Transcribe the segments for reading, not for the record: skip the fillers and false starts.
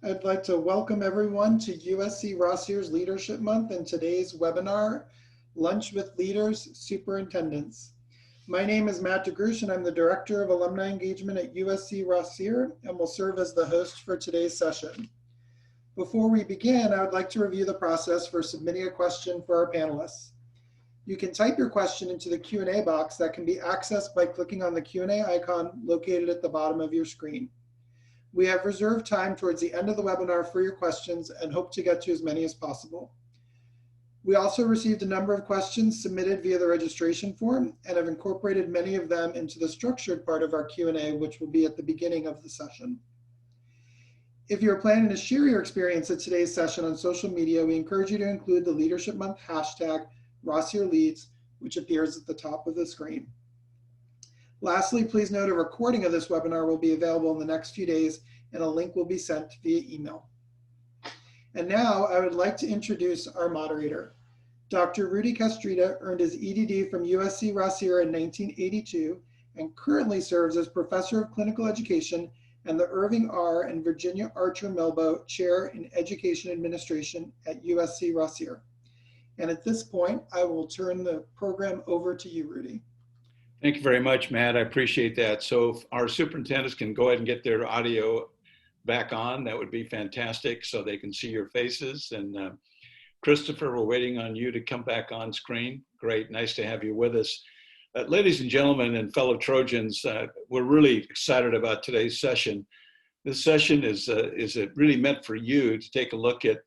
I'd like to welcome everyone to USC Rossier's Leadership Month and today's webinar, Lunch with Leaders, Superintendents. My name is Matt DeGrush and I'm the Director of Alumni Engagement at USC Rossier and will serve as the host for today's session. Before we begin, I would like to review the process for submitting a question for our panelists. You can type your question into the Q&A box that can be accessed by clicking on the Q&A icon located at the bottom of your screen. We have reserved time towards the end of the webinar for your questions and hope to get to as many as possible. We also received a number of questions submitted via the registration form and have incorporated many of them into the structured part of our Q&A, which will be at the beginning of the session. If you're planning to share your experience at today's session on social media, we encourage you to include the Leadership Month hashtag #RossierLeads, which appears at the top of the screen. Lastly, please note a recording of this webinar will be available in the next few days and a link will be sent via email. And now I would like to introduce our moderator. Dr. Rudy Castruita earned his EdD from USC Rossier in 1982 and currently serves as Professor of Clinical Education and the Irving R. and Virginia Archer Melbo Chair in Education Administration at USC Rossier. And at this point, I will turn the program over to you, Rudy. Thank you very much, Matt. I appreciate that. So if our superintendents can go ahead and get their audio back on, that would be fantastic so they can see your faces. And Christopher, we're waiting on you to come back on screen. Great, nice to have you with us. Ladies and gentlemen and fellow Trojans, we're really excited about today's session. This session is really meant for you to take a look at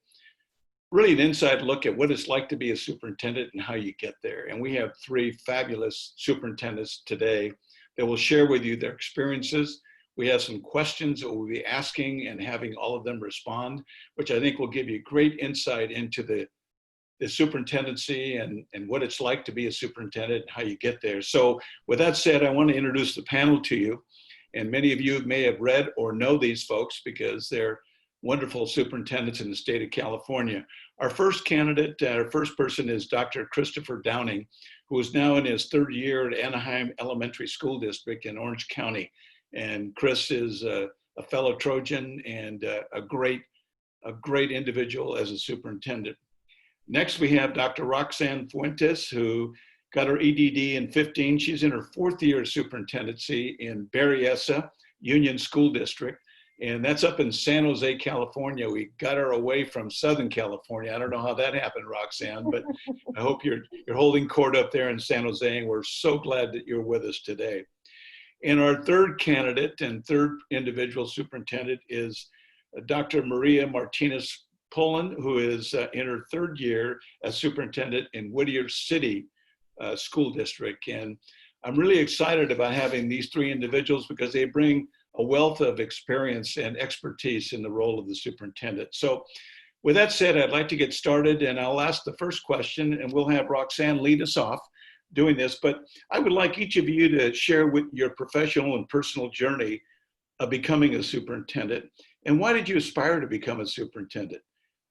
really an inside look at what it's like to be a superintendent and how you get there. And we have three fabulous superintendents today that will share with you their experiences. We have some questions that we'll be asking and having all of them respond, which I think will give you great insight into the superintendency and what it's like to be a superintendent and how you get there. So with that said, I want to introduce the panel to you. And many of you may have read or know these folks because they're wonderful superintendents in the state of California. Our first candidate, our first person is Dr. Christopher Downing, who is now in his third year at Anaheim Elementary School District in Orange County. And Chris is a fellow Trojan and a great individual as a superintendent. Next, we have Dr. Roxanne Fuentes, who got her EdD in 15. She's in her fourth year of superintendency in Berryessa Union School District. And that's up in San Jose, California. We got her away from Southern California. I don't know how that happened, Roxanne, but I hope you're holding court up there in San Jose, and we're so glad that you're with us today. And our third candidate and third individual superintendent is Dr. Maria Martinez-Poullin, who is in her third year as superintendent in Whittier City School District. And I'm really excited about having these three individuals because they bring a wealth of experience and expertise in the role of the superintendent. So with that said, I'd like to get started and I'll ask the first question and we'll have Roxanne lead us off doing this, but I would like each of you to share with your professional and personal journey of becoming a superintendent. And why did you aspire to become a superintendent?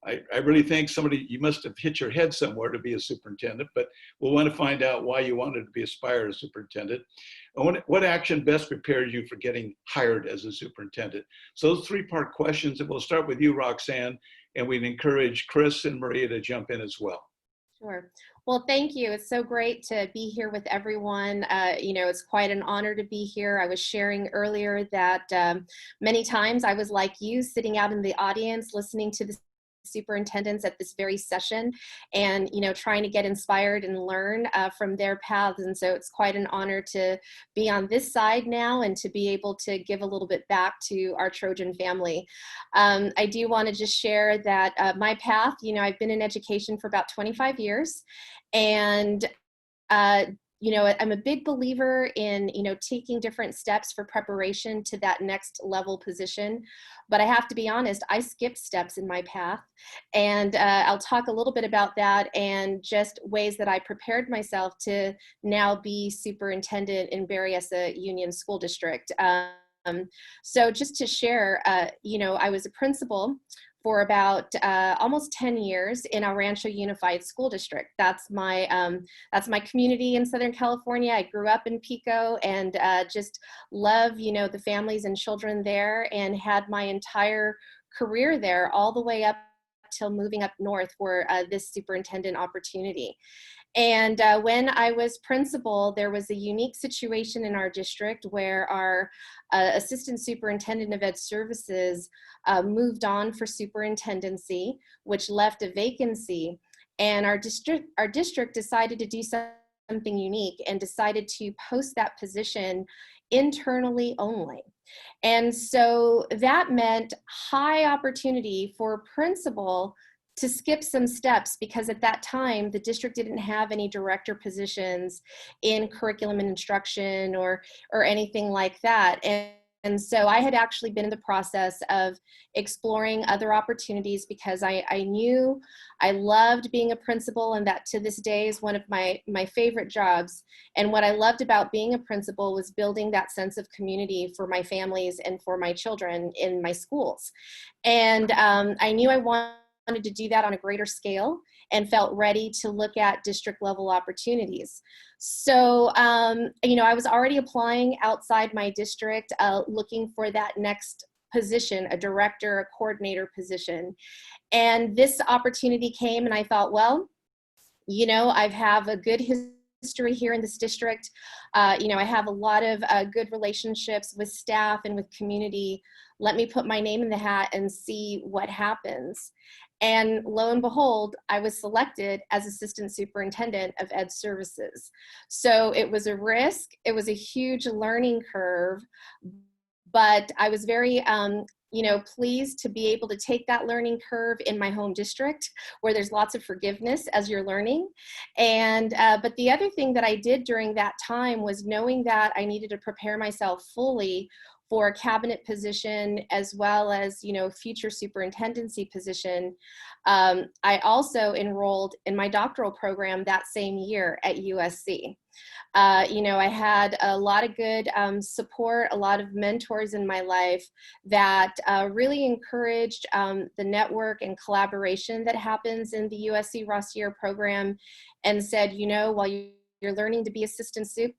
I really think you must have hit your head somewhere to be a superintendent, but we'll want to find out why you wanted to be aspired as superintendent. And what action best prepared you for getting hired as a superintendent? So those three-part questions, and we'll start with you, Roxanne, and we'd encourage Chris and Maria to jump in as well. Sure. Well, thank you. It's so great to be here with everyone. It's quite an honor to be here. I was sharing earlier that many times I was like you, sitting out in the audience, listening to the superintendents at this very session and, trying to get inspired and learn from their paths. And so it's quite an honor to be on this side now and to be able to give a little bit back to our Trojan family. I do want to just share that my path, I've been in education for about 25 years and I'm a big believer in, taking different steps for preparation to that next level position. But I have to be honest, I skipped steps in my path. And I'll talk a little bit about that and just ways that I prepared myself to now be superintendent in Berryessa Union School District. So just to share, I was a principal for about almost 10 years in El Rancho Unified School District. That's my community in Southern California. I grew up in Pico and just love, the families and children there, and had my entire career there all the way up till moving up north for this superintendent opportunity. And when I was principal, there was a unique situation in our district where our assistant superintendent of ed services moved on for superintendency, which left a vacancy. And our district decided to do something unique and decided to post that position internally only. And so that meant high opportunity for a principal to skip some steps, because at that time the district didn't have any director positions in curriculum and instruction or anything like that. And so I had actually been in the process of exploring other opportunities, because I knew I loved being a principal, and that to this day is one of my favorite jobs. And what I loved about being a principal was building that sense of community for my families and for my children in my schools. And I knew I wanted to do that on a greater scale and felt ready to look at district level opportunities. So, I was already applying outside my district, looking for that next position, a director, a coordinator position. And this opportunity came, and I thought, well, I have a good history here in this district. I have a lot of good relationships with staff and with community. Let me put my name in the hat and see what happens. And lo and behold, I was selected as assistant superintendent of ed services. So it was a risk. It was a huge learning curve, but I was very, pleased to be able to take that learning curve in my home district, where there's lots of forgiveness as you're learning. And, but the other thing that I did during that time was knowing that I needed to prepare myself fully for a cabinet position, as well as, future superintendency position. I also enrolled in my doctoral program that same year at USC. I had a lot of good support, a lot of mentors in my life that really encouraged the network and collaboration that happens in the USC Rossier program, and said, while you're learning to be assistant sup,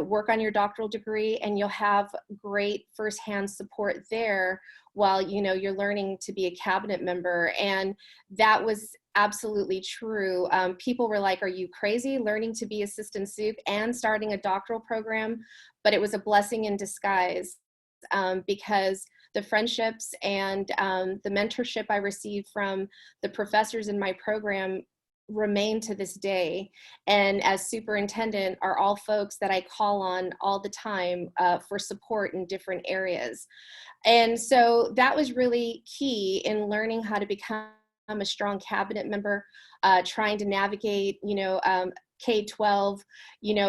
work on your doctoral degree, and you'll have great firsthand support there while, you're learning to be a cabinet member. And that was absolutely true. People were like, are you crazy learning to be assistant sup and starting a doctoral program? But it was a blessing in disguise, because the friendships and the mentorship I received from the professors in my program remain to this day, and as superintendent are all folks that I call on all the time for support in different areas. And so that was really key in learning how to become a strong cabinet member, trying to navigate, K-12,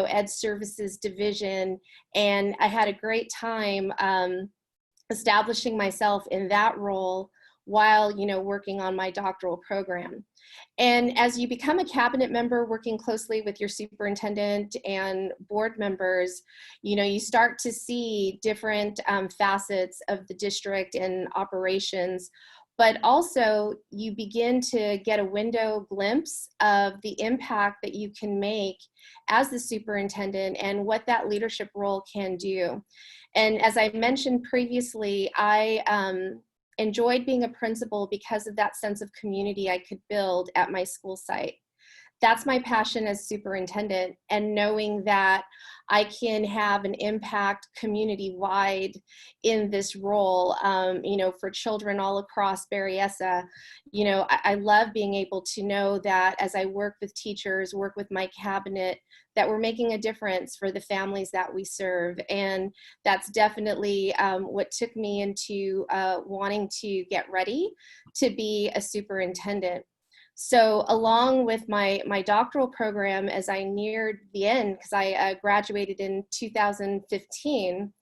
ed services division. And I had a great time establishing myself in that role while, working on my doctoral program. And as you become a cabinet member, working closely with your superintendent and board members, you start to see different facets of the district and operations, but also you begin to get a window glimpse of the impact that you can make as the superintendent and what that leadership role can do. And as I mentioned previously, I enjoyed being a principal because of that sense of community I could build at my school site. That's my passion as superintendent, and knowing that I can have an impact community-wide in this role, for children all across Berryessa. I love being able to know that as I work with teachers, work with my cabinet, that we're making a difference for the families that we serve. And that's definitely what took me into wanting to get ready to be a superintendent. So along with my doctoral program, as I neared the end, because I graduated in 2015,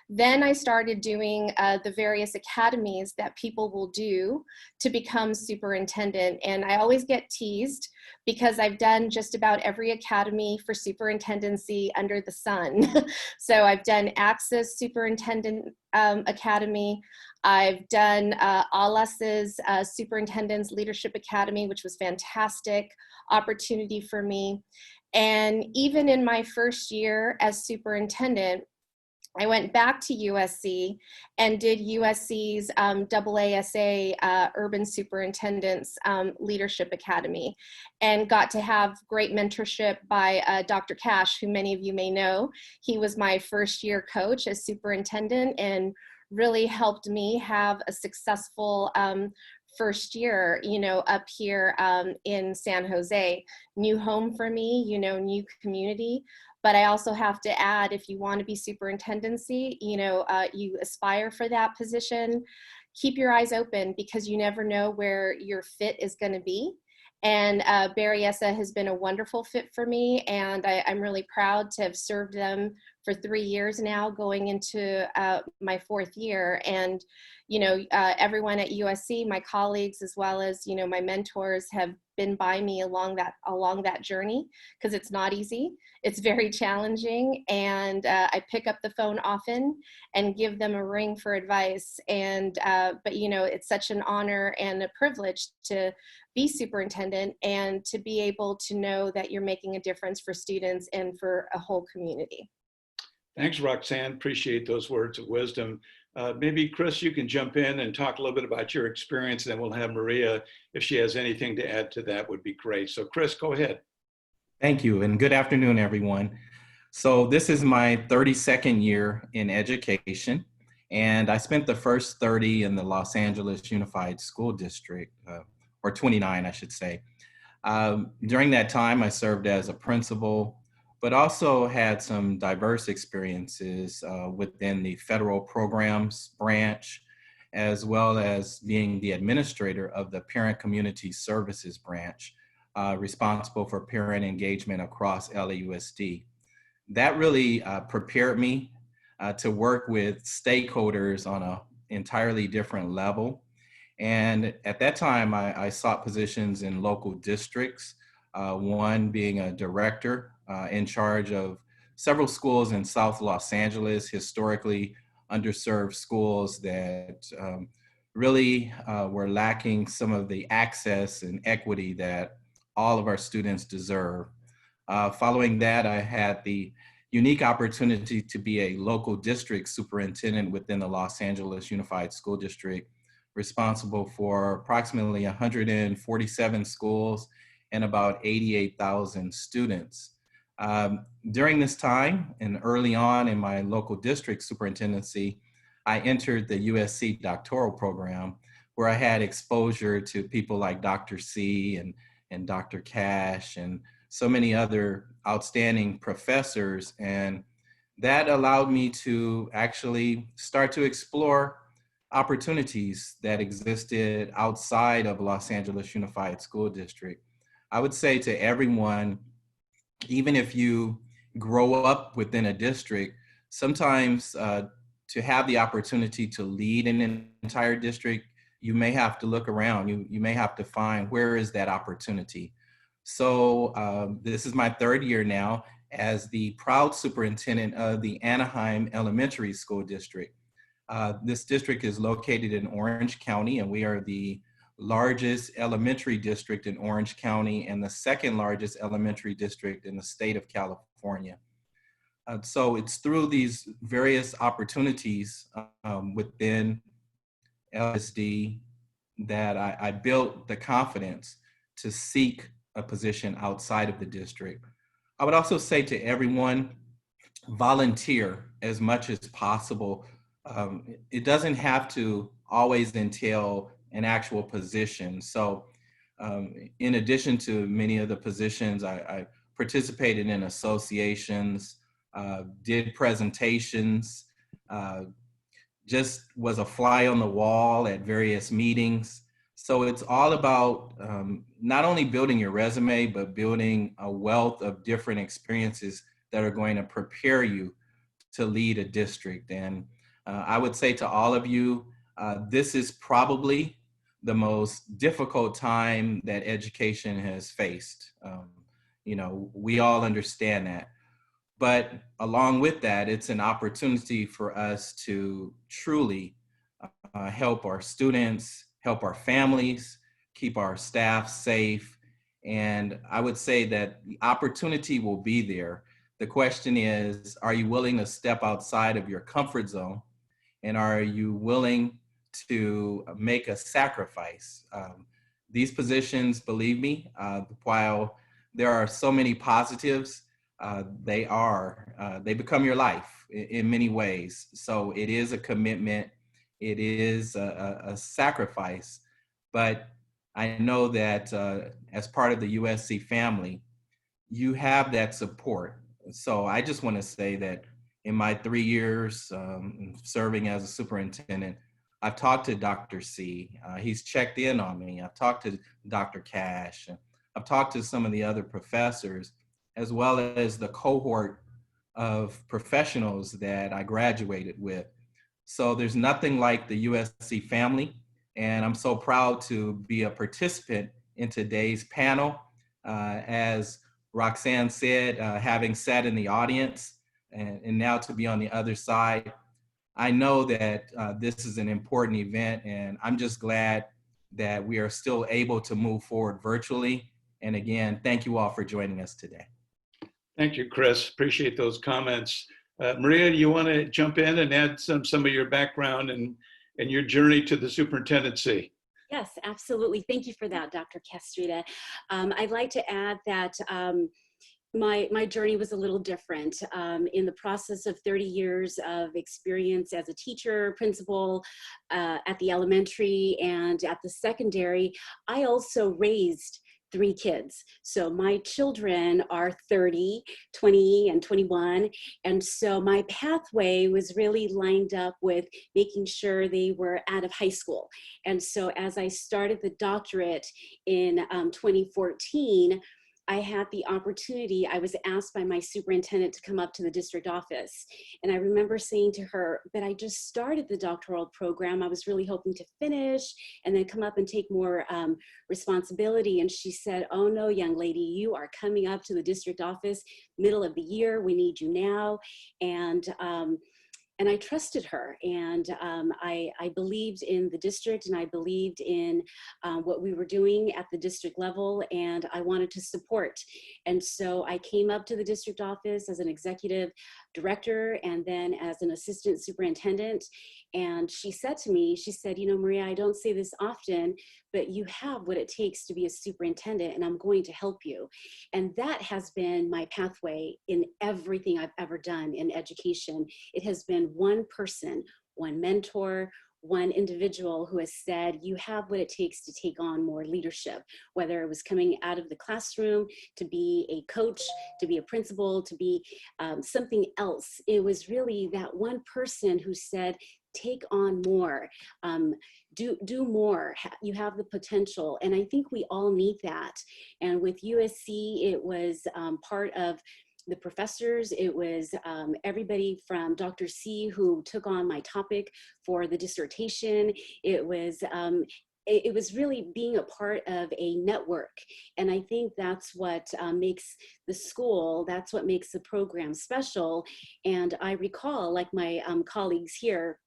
then I started doing the various academies that people will do to become superintendent. And I always get teased because I've done just about every academy for superintendency under the sun. So I've done Access Superintendent Academy. I've done ALAS's Superintendent's Leadership Academy, which was fantastic opportunity for me. And even in my first year as superintendent, I went back to USC and did USC's AASA Urban Superintendents Leadership Academy, and got to have great mentorship by Dr. Cash, who many of you may know. He was my first year coach as superintendent and really helped me have a successful first year, up here in San Jose. New home for me, new community. But I also have to add, if you want to be superintendency, you aspire for that position, keep your eyes open, because you never know where your fit is going to be. And Berryessa has been a wonderful fit for me, and I'm really proud to have served them for 3 years now, going into my 4th year. And everyone at USC, my colleagues, as well as my mentors, have been by me along that journey, because it's not easy. It's very challenging, and I pick up the phone often and give them a ring for advice. And but it's such an honor and a privilege to be superintendent and to be able to know that you're making a difference for students and for a whole community. Thanks, Roxanne. Appreciate those words of wisdom. Maybe Chris, you can jump in and talk a little bit about your experience, and then we'll have Maria, if she has anything to add to that, would be great. So Chris, go ahead. Thank you, and good afternoon, everyone. So this is my 32nd year in education, and I spent the first 30 in the Los Angeles Unified School District, or 29, I should say. During that time, I served as a principal, but also had some diverse experiences within the federal programs branch, as well as being the administrator of the Parent Community Services branch, responsible for parent engagement across LAUSD. That really prepared me to work with stakeholders on an entirely different level. And at that time, I sought positions in local districts, one being a director in charge of several schools in South Los Angeles, historically underserved schools that really were lacking some of the access and equity that all of our students deserve. Following that, I had the unique opportunity to be a local district superintendent within the Los Angeles Unified School District, responsible for approximately 147 schools and about 88,000 students. During this time and early on in my local district superintendency, I entered the USC doctoral program, where I had exposure to people like Dr. C and Dr. Cash and so many other outstanding professors. And that allowed me to actually start to explore opportunities that existed outside of Los Angeles Unified School District. I would say to everyone, even if you grow up within a district, sometimes to have the opportunity to lead an entire district, you may have to look around. You may have to find, where is that opportunity? So this is my 3rd year now as the proud superintendent of the Anaheim Elementary School District. This district is located in Orange County, and we are the largest elementary district in Orange County and the 2nd largest elementary district in the state of California. So it's through these various opportunities within LSD that I built the confidence to seek a position outside of the district. I would also say to everyone, volunteer as much as possible. It doesn't have to always entail an actual position. So in addition to many of the positions, I participated in associations, did presentations, just was a fly on the wall at various meetings. So it's all about not only building your resume, but building a wealth of different experiences that are going to prepare you to lead a district. And I would say to all of you, this is probably the most difficult time that education has faced. We all understand that. But along with that, it's an opportunity for us to truly help our students, help our families, keep our staff safe. And I would say that the opportunity will be there. The question is, are you willing to step outside of your comfort zone? And are you willing to make a sacrifice? These positions, believe me, while there are so many positives, they become your life in many ways. So it is a commitment, it is a sacrifice, but I know that as part of the USC family, you have that support. So I just want to say that in my 3 years serving as a superintendent, I've talked to Dr. C. He's checked in on me. I've talked to Dr. Cash. I've talked to some of the other professors, as well as the cohort of professionals that I graduated with. So there's nothing like the USC family. And I'm so proud to be a participant in today's panel. As Roxanne said, having sat in the audience and now to be on the other side, I know that this is an important event, and I'm just glad that we are still able to move forward virtually. And again, thank you all for joining us today. Thank you, Chris. Appreciate those comments. Maria, you want to jump in and add some of your background and your journey to the superintendency? Yes, absolutely. Thank you for that, Dr. Castruita. I'd like to add that my journey was a little different. In the process of 30 years of experience as a teacher, principal at the elementary and at the secondary, I also raised 3 kids. So my children are 30, 20, and 21. And so my pathway was really lined up with making sure they were out of high school. And so as I started the doctorate in 2014, I had the opportunity, I was asked by my superintendent to come up to the district office. And I remember saying to her, but I just started the doctoral program. I was really hoping to finish and then come up and take more responsibility. And she said, oh no, young lady, you are coming up to the district office middle of the year. We need you now. And I trusted her, and I believed in the district, and I believed in what we were doing at the district level, and I wanted to support. And so I came up to the district office as an executive director and then as an assistant superintendent. And she said to me, she said, you know, Maria, I don't say this often, but you have what it takes to be a superintendent, and I'm going to help you. And that has been my pathway in everything I've ever done in education. It has been one person, one mentor, one individual who has said, you have what it takes to take on more leadership, whether it was coming out of the classroom to be a coach, to be a principal, to be something else. It was really that one person who said, take on more, do more, you have the potential. And I think we all need that. And with USC, it was part of the professors, it was everybody from Dr. C, who took on my topic for the dissertation. It was really being a part of a network. And I think that's what makes the school, that's what makes the program special. And I recall, like my colleagues here,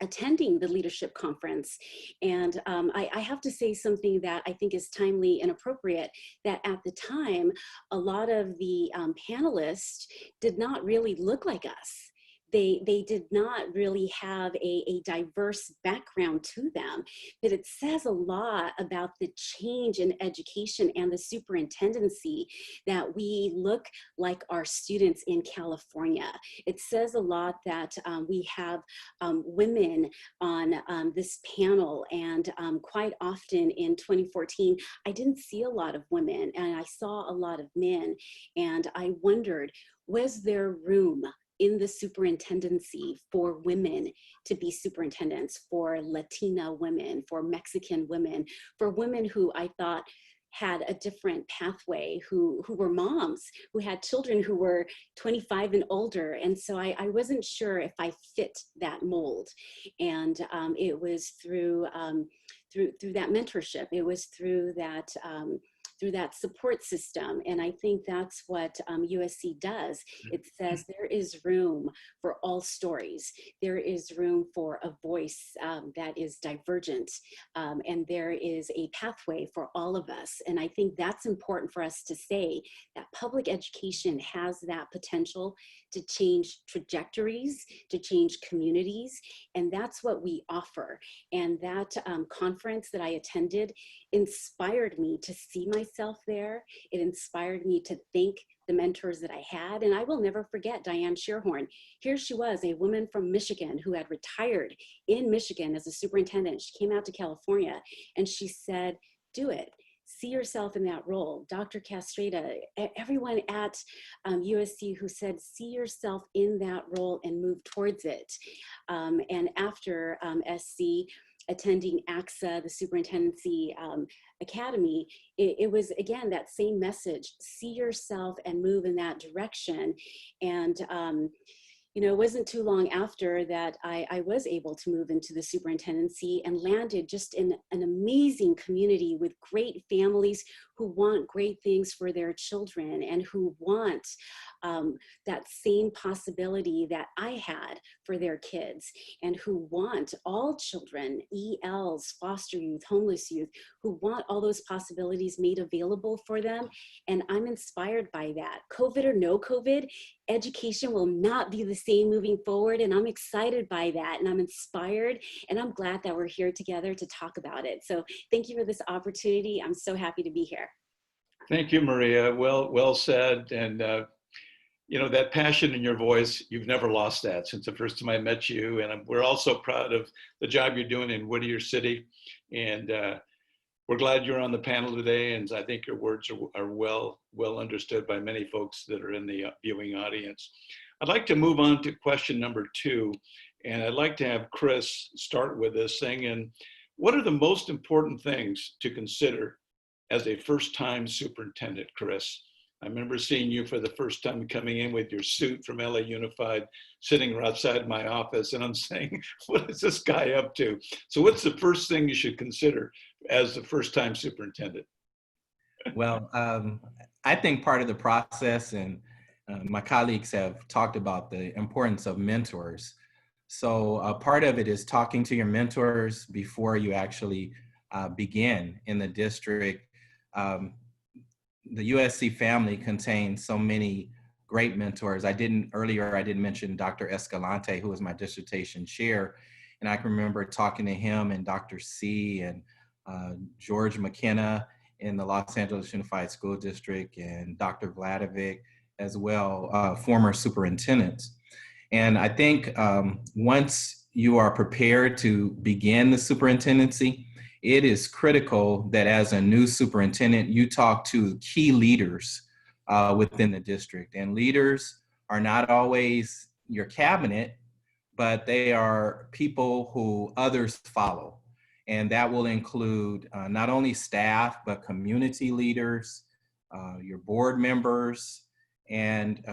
attending the leadership conference. And I have to say something that I think is timely and appropriate, that at the time, a lot of the panelists did not really look like us. They did not really have a diverse background to them, but it says a lot about the change in education and the superintendency that we look like our students in California. It says a lot that we have women on this panel, and quite often in 2014, I didn't see a lot of women and I saw a lot of men, and I wondered, was there room in the superintendency for women to be superintendents, for Latina women, for Mexican women, for women who I thought had a different pathway, who were moms, who had children who were 25 and older. And so I wasn't sure if I fit that mold. And it was through that mentorship, it was through that through that support system. And I think that's what USC does. It says there is room for all stories. There is room for a voice that is divergent, and there is a pathway for all of us. And I think that's important for us to say, that public education has that potential to change trajectories, to change communities, and that's what we offer. And that conference that I attended inspired me to see myself there. It inspired me to thank the mentors that I had. And I will never forget Diane Scherhorn. Here she was, a woman from Michigan who had retired in Michigan as a superintendent. She came out to California and she said, do it. See yourself in that role. Dr. Castruita, everyone at USC who said, see yourself in that role and move towards it. And after SC, attending AXA, the Superintendency Academy, it was, again, that same message, see yourself and move in that direction. And you know, it wasn't too long after that I was able to move into the superintendency and landed just in an amazing community with great families who want great things for their children and who want that same possibility that I had for their kids, and who want all children, ELs, foster youth, homeless youth, who want all those possibilities made available for them. And I'm inspired by that. COVID or no COVID, education will not be the same moving forward. And I'm excited by that. And I'm inspired. And I'm glad that we're here together to talk about it. So thank you for this opportunity. I'm so happy to be here. Thank you, Maria. Well said. And you know, that passion in your voice, you've never lost that since the first time I met you. And we're also proud of the job you're doing in Whittier City. And we're glad you're on the panel today. And I think your words are well understood by many folks that are in the viewing audience. I'd like to move on to question number 2. And I'd like to have Chris start with this thing. And what are the most important things to consider as a first-time superintendent, Chris? I remember seeing you for the first time coming in with your suit from LA Unified, sitting outside my office, and I'm saying, what is this guy up to? So what's the first thing you should consider as the first-time superintendent? Well, I think part of the process, and my colleagues have talked about the importance of mentors. So part of it is talking to your mentors before you actually begin in the district. The USC family contains so many great mentors. I didn't mention Dr. Escalante, who was my dissertation chair. And I can remember talking to him and Dr. C and George McKenna in the Los Angeles Unified School District, and Dr. Vladovic as well, former superintendents. And I think once you are prepared to begin the superintendency, it is critical that as a new superintendent, you talk to key leaders within the district. And leaders are not always your cabinet, but they are people who others follow. And that will include not only staff, but community leaders, your board members. And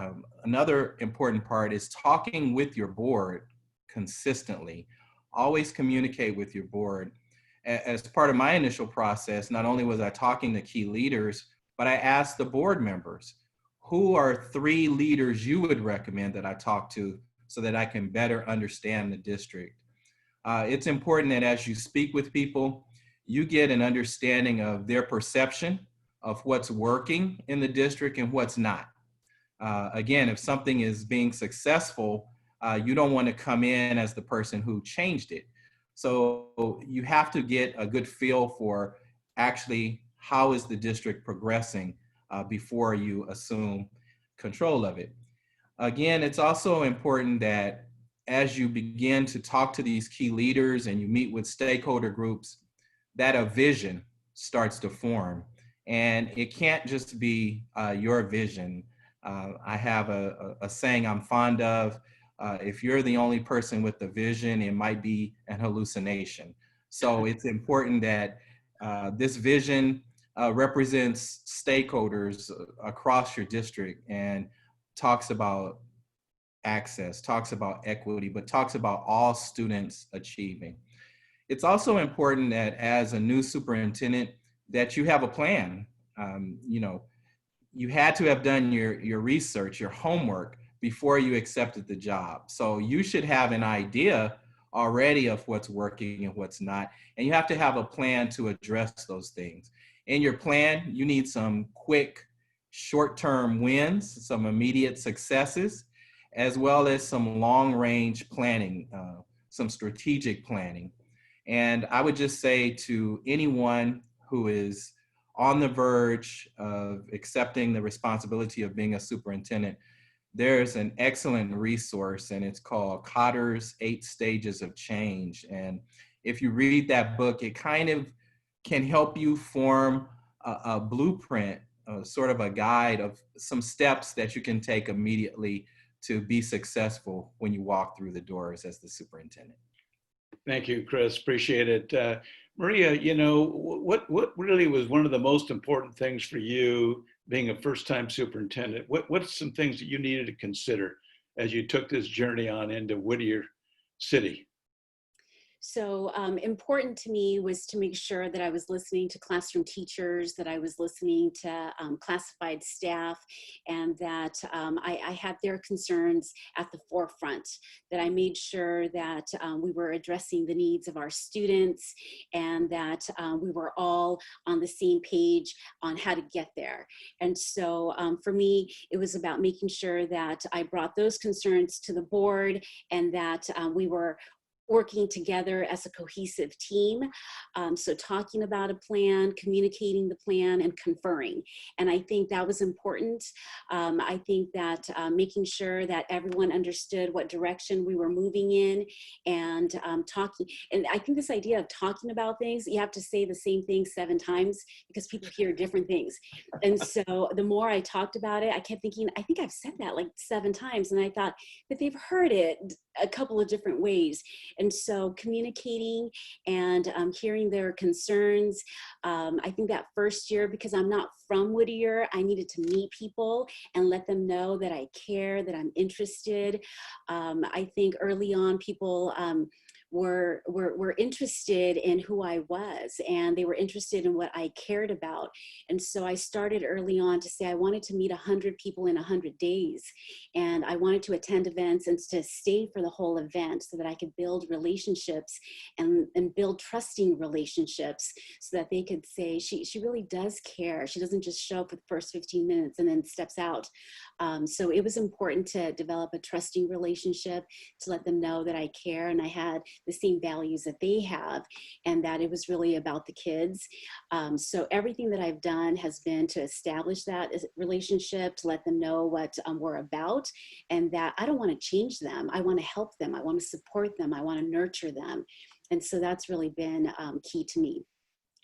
another important part is talking with your board consistently. Always communicate with your board. As part of my initial process, not only was I talking to key leaders, but I asked the board members, who are 3 leaders you would recommend that I talk to so that I can better understand the district? It's important that as you speak with people, you get an understanding of their perception of what's working in the district and what's not. Again, if something is being successful, you don't want to come in as the person who changed it. So you have to get a good feel for actually how is the district progressing before you assume control of it. Again, it's also important that as you begin to talk to these key leaders and you meet with stakeholder groups, that a vision starts to form. And it can't just be your vision. I have a saying I'm fond of. If you're the only person with the vision, it might be an hallucination. So it's important that this vision represents stakeholders across your district and talks about access, talks about equity, but talks about all students achieving. It's also important that as a new superintendent, that you have a plan. you know, you had to have done your research, your homework before you accepted the job. So you should have an idea already of what's working and what's not. And you have to have a plan to address those things. In your plan, you need some quick, short-term wins, some immediate successes, as well as some long-range planning, some strategic planning. And I would just say to anyone who is on the verge of accepting the responsibility of being a superintendent, there's an excellent resource, and it's called Cotter's 8 Stages of Change. And if you read that book, it kind of can help you form a blueprint, sort of a guide of some steps that you can take immediately to be successful when you walk through the doors as the superintendent. Thank you, Chris. Appreciate it. Maria, you know, what really was one of the most important things for you being a first-time superintendent? What's some things that you needed to consider as you took this journey on into Whittier City? So important to me was to make sure that I was listening to classroom teachers, that I was listening to classified staff, and that I had their concerns at the forefront, that I made sure that we were addressing the needs of our students, and that we were all on the same page on how to get there. And so for me, it was about making sure that I brought those concerns to the board, and that we were working together as a cohesive team. So talking about a plan, communicating the plan, and conferring. And I think that was important. I think that making sure that everyone understood what direction we were moving in, and talking. And I think this idea of talking about things, you have to say the same thing 7 times because people hear different things. And so the more I talked about it, I kept thinking, I think I've said that like 7 times. And I thought, but they've heard it a couple of different ways. And so communicating and hearing their concerns. I think that first year, because I'm not from Whittier, I needed to meet people and let them know that I care, that I'm interested. I think early on people were interested in who I was, and they were interested in what I cared about. And so I started early on to say I wanted to meet 100 people in 100 days. And I wanted to attend events and to stay for the whole event so that I could build relationships and build trusting relationships so that they could say, she really does care. She doesn't just show up for the first 15 minutes and then steps out. So it was important to develop a trusting relationship, to let them know that I care and I had the same values that they have, and that it was really about the kids. So everything that I've done has been to establish that relationship, to let them know what we're about, and that I don't want to change them. I want to help them. I want to support them. I want to nurture them. And so that's really been key to me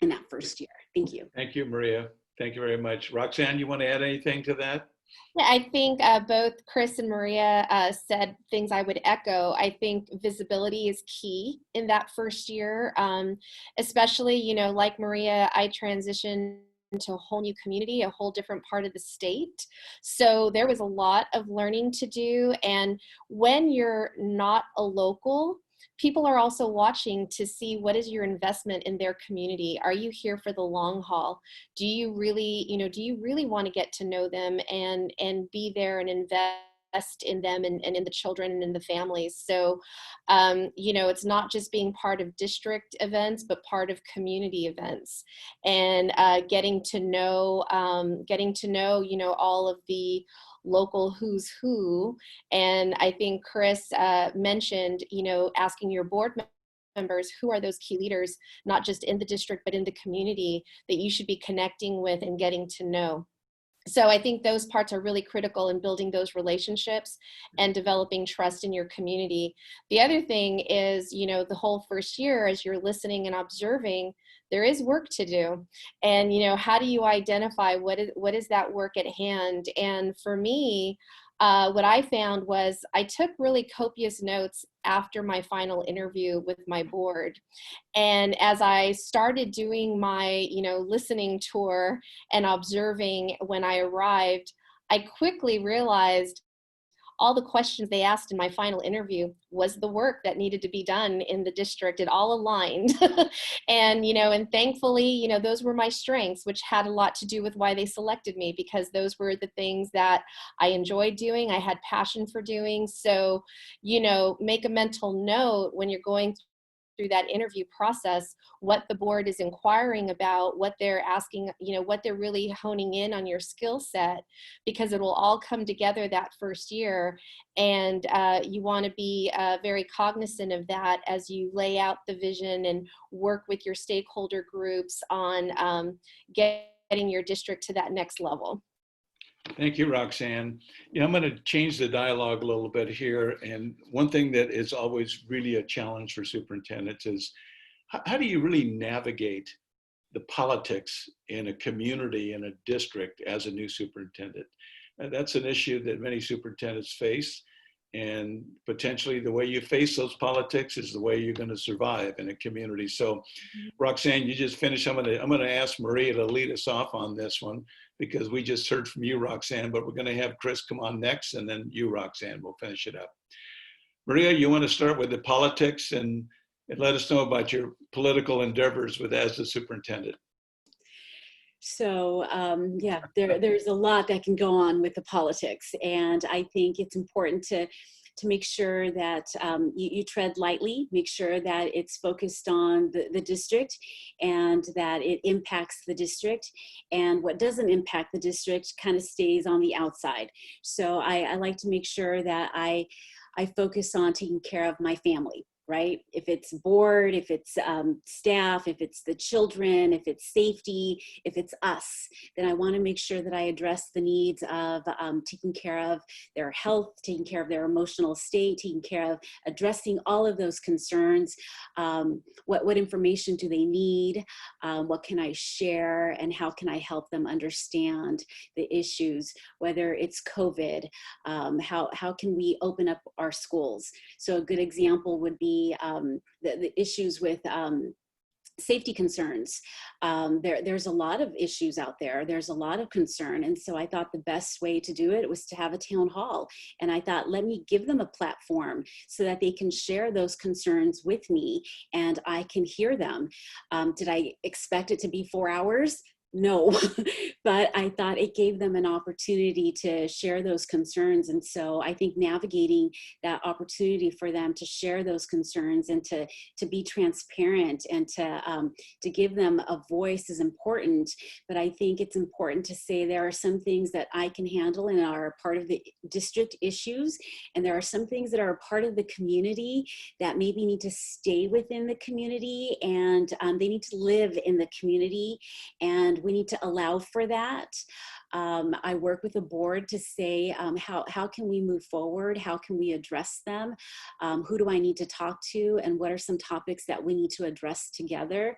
in that first year. Thank you. Thank you, Maria. Thank you very much. Roxanne, you want to add anything to that? Yeah, I think both Chris and Maria said things I would echo. I think visibility is key in that first year, especially, you know, like Maria, I transitioned into a whole new community, a whole different part of the state. So there was a lot of learning to do. And when you're not a local, people are also watching to see what is your investment in their community. Are you here for the long haul? Do you really, do you really want to get to know them and be there and invest in them and in the children and in the families? So, it's not just being part of district events, but part of community events, and getting to know, all of the local who's who. And I think Chris mentioned, asking your board members, who are those key leaders, not just in the district, but in the community that you should be connecting with and getting to know. So I think those parts are really critical in building those relationships and developing trust in your community. The other thing is, the whole first year, as you're listening and observing, there is work to do. And, how do you identify what is that work at hand? And for me, what I found was I took really copious notes after my final interview with my board. And as I started doing my, listening tour and observing when I arrived, I quickly realized all the questions they asked in my final interview was the work that needed to be done in the district. It all aligned. And, and thankfully, those were my strengths, which had a lot to do with why they selected me, because those were the things that I enjoyed doing, I had passion for doing. So, make a mental note when you're going through that interview process, what the board is inquiring about, what they're asking, what they're really honing in on your skill set, because it will all come together that first year. And you want to be very cognizant of that as you lay out the vision and work with your stakeholder groups on getting your district to that next level. Thank you, Roxanne. I'm going to change the dialogue a little bit here. And one thing that is always really a challenge for superintendents is how do you really navigate the politics in a community, in a district as a new superintendent? That's an issue that many superintendents face. And potentially the way you face those politics is the way you're going to survive in a community. So Roxanne, you just finished. I'm going to ask Maria to lead us off on this one, because we just heard from you, Roxanne, but we're going to have Chris come on next, and then you, Roxanne, will finish it up. Maria, you want to start with the politics and let us know about your political endeavors as the superintendent. So yeah, there's a lot that can go on with the politics, and I think it's important to make sure that you tread lightly, make sure that it's focused on the district and that it impacts the district, and what doesn't impact the district kind of stays on the outside. So I like to make sure that I focus on taking care of my family. Right? If it's board, if it's staff, if it's the children, if it's safety, if it's us, then I want to make sure that I address the needs of taking care of their health, taking care of their emotional state, taking care of addressing all of those concerns. What information do they need? What can I share? And how can I help them understand the issues, whether it's COVID? How can we open up our schools? So a good example would be the issues with safety concerns. There's a lot of issues out there. There's a lot of concern. And so I thought the best way to do it was to have a town hall. And I thought, let me give them a platform so that they can share those concerns with me and I can hear them. Did I expect it to be 4 hours? No, but I thought it gave them an opportunity to share those concerns. And so I think navigating that opportunity for them to share those concerns and to be transparent and to give them a voice is important. But I think it's important to say there are some things that I can handle and are part of the district issues. And there are some things that are a part of the community that maybe need to stay within the community, and they need to live in the community. And we need to allow for that. I work with the board to say, how can we move forward? How can we address them? Who do I need to talk to? And what are some topics that we need to address together?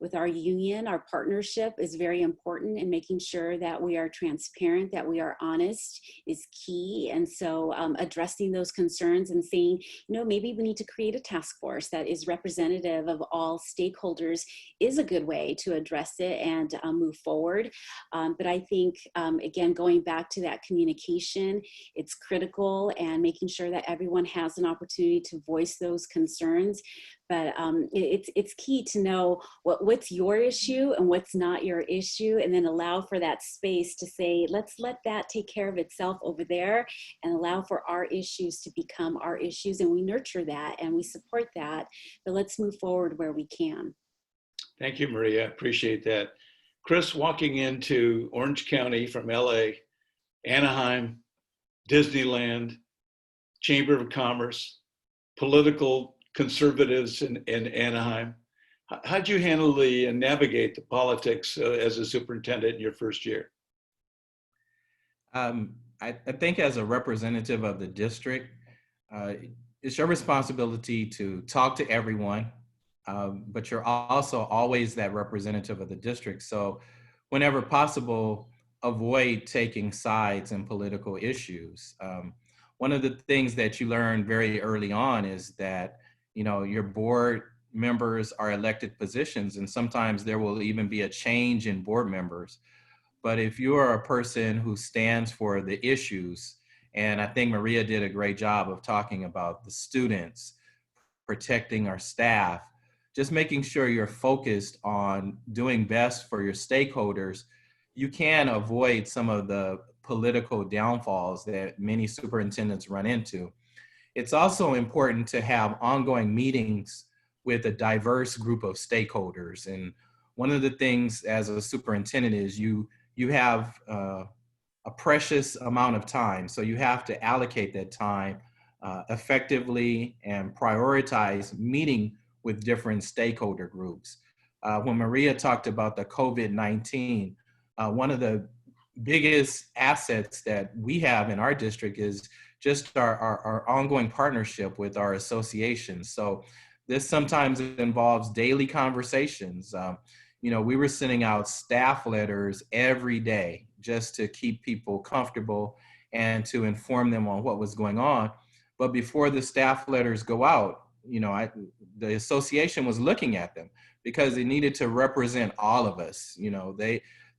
With our union, our partnership is very important in making sure that we are transparent, that we are honest is key. And so addressing those concerns and saying, maybe we need to create a task force that is representative of all stakeholders is a good way to address it and move forward. But I think, again, going back to that communication, it's critical, and making sure that everyone has an opportunity to voice those concerns. But it's key to know what's your issue and what's not your issue, and then allow for that space to say, let's let that take care of itself over there, and allow for our issues to become our issues. And we nurture that and we support that, but let's move forward where we can. Thank you, Maria. Appreciate that. Chris, walking into Orange County from LA, Anaheim, Disneyland, Chamber of Commerce, political conservatives in Anaheim. How'd you handle and navigate the politics as a superintendent in your first year? I think as a representative of the district, it's your responsibility to talk to everyone, but you're also always that representative of the district. So whenever possible, avoid taking sides in political issues. One of the things that you learn very early on is that your board members are elected positions, and sometimes there will even be a change in board members. But if you are a person who stands for the issues And I think Maria did a great job of talking about the students, protecting our staff, just making sure you're focused on doing best for your stakeholders. You can avoid some of the political downfalls that many superintendents run into. It's also important to have ongoing meetings with a diverse group of stakeholders. And one of the things as a superintendent is you have a precious amount of time. So you have to allocate that time effectively and prioritize meeting with different stakeholder groups. When Maria talked about the COVID-19, one of the biggest assets that we have in our district is just our ongoing partnership with our associations. So this sometimes involves daily conversations. You know, we were sending out staff letters every day just to keep people comfortable and to inform them on what was going on. But before the staff letters go out, you know, the association was looking at them because they needed to represent all of us. You know,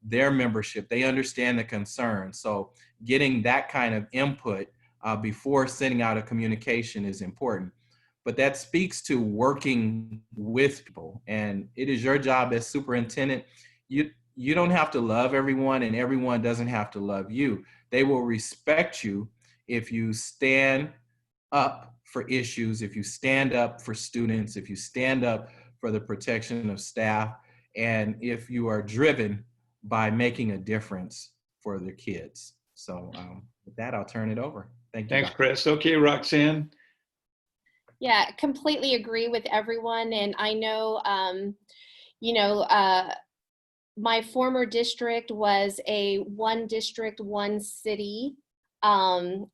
their membership, they understand the concern. So getting that kind of input before sending out a communication is important. But that speaks to working with people. And it is your job as superintendent. You don't have to love everyone, and everyone doesn't have to love you. They will respect you if you stand up for issues, if you stand up for students, if you stand up for the protection of staff, and if you are driven by making a difference for the kids. So with that, I'll turn it over. Thank you. Thanks, Chris. Okay, Roxanne. Yeah, completely agree with everyone. And I know, you know, my former district was a one district, one city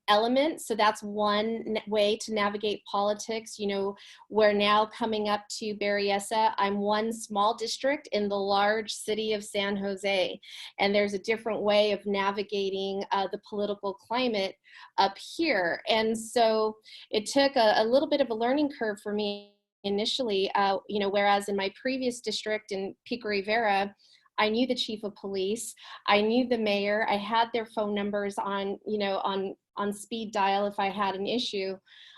element. So that's one way to navigate politics. You know, we're now coming up to Berryessa. I'm one small district in the large city of San Jose. And there's a different way of navigating the political climate up here. And so it took a little bit of a learning curve for me initially, you know, whereas in my previous district in Pico Rivera, I knew the chief of police, I knew the mayor, I had their phone numbers on, you know, on speed dial if I had an issue.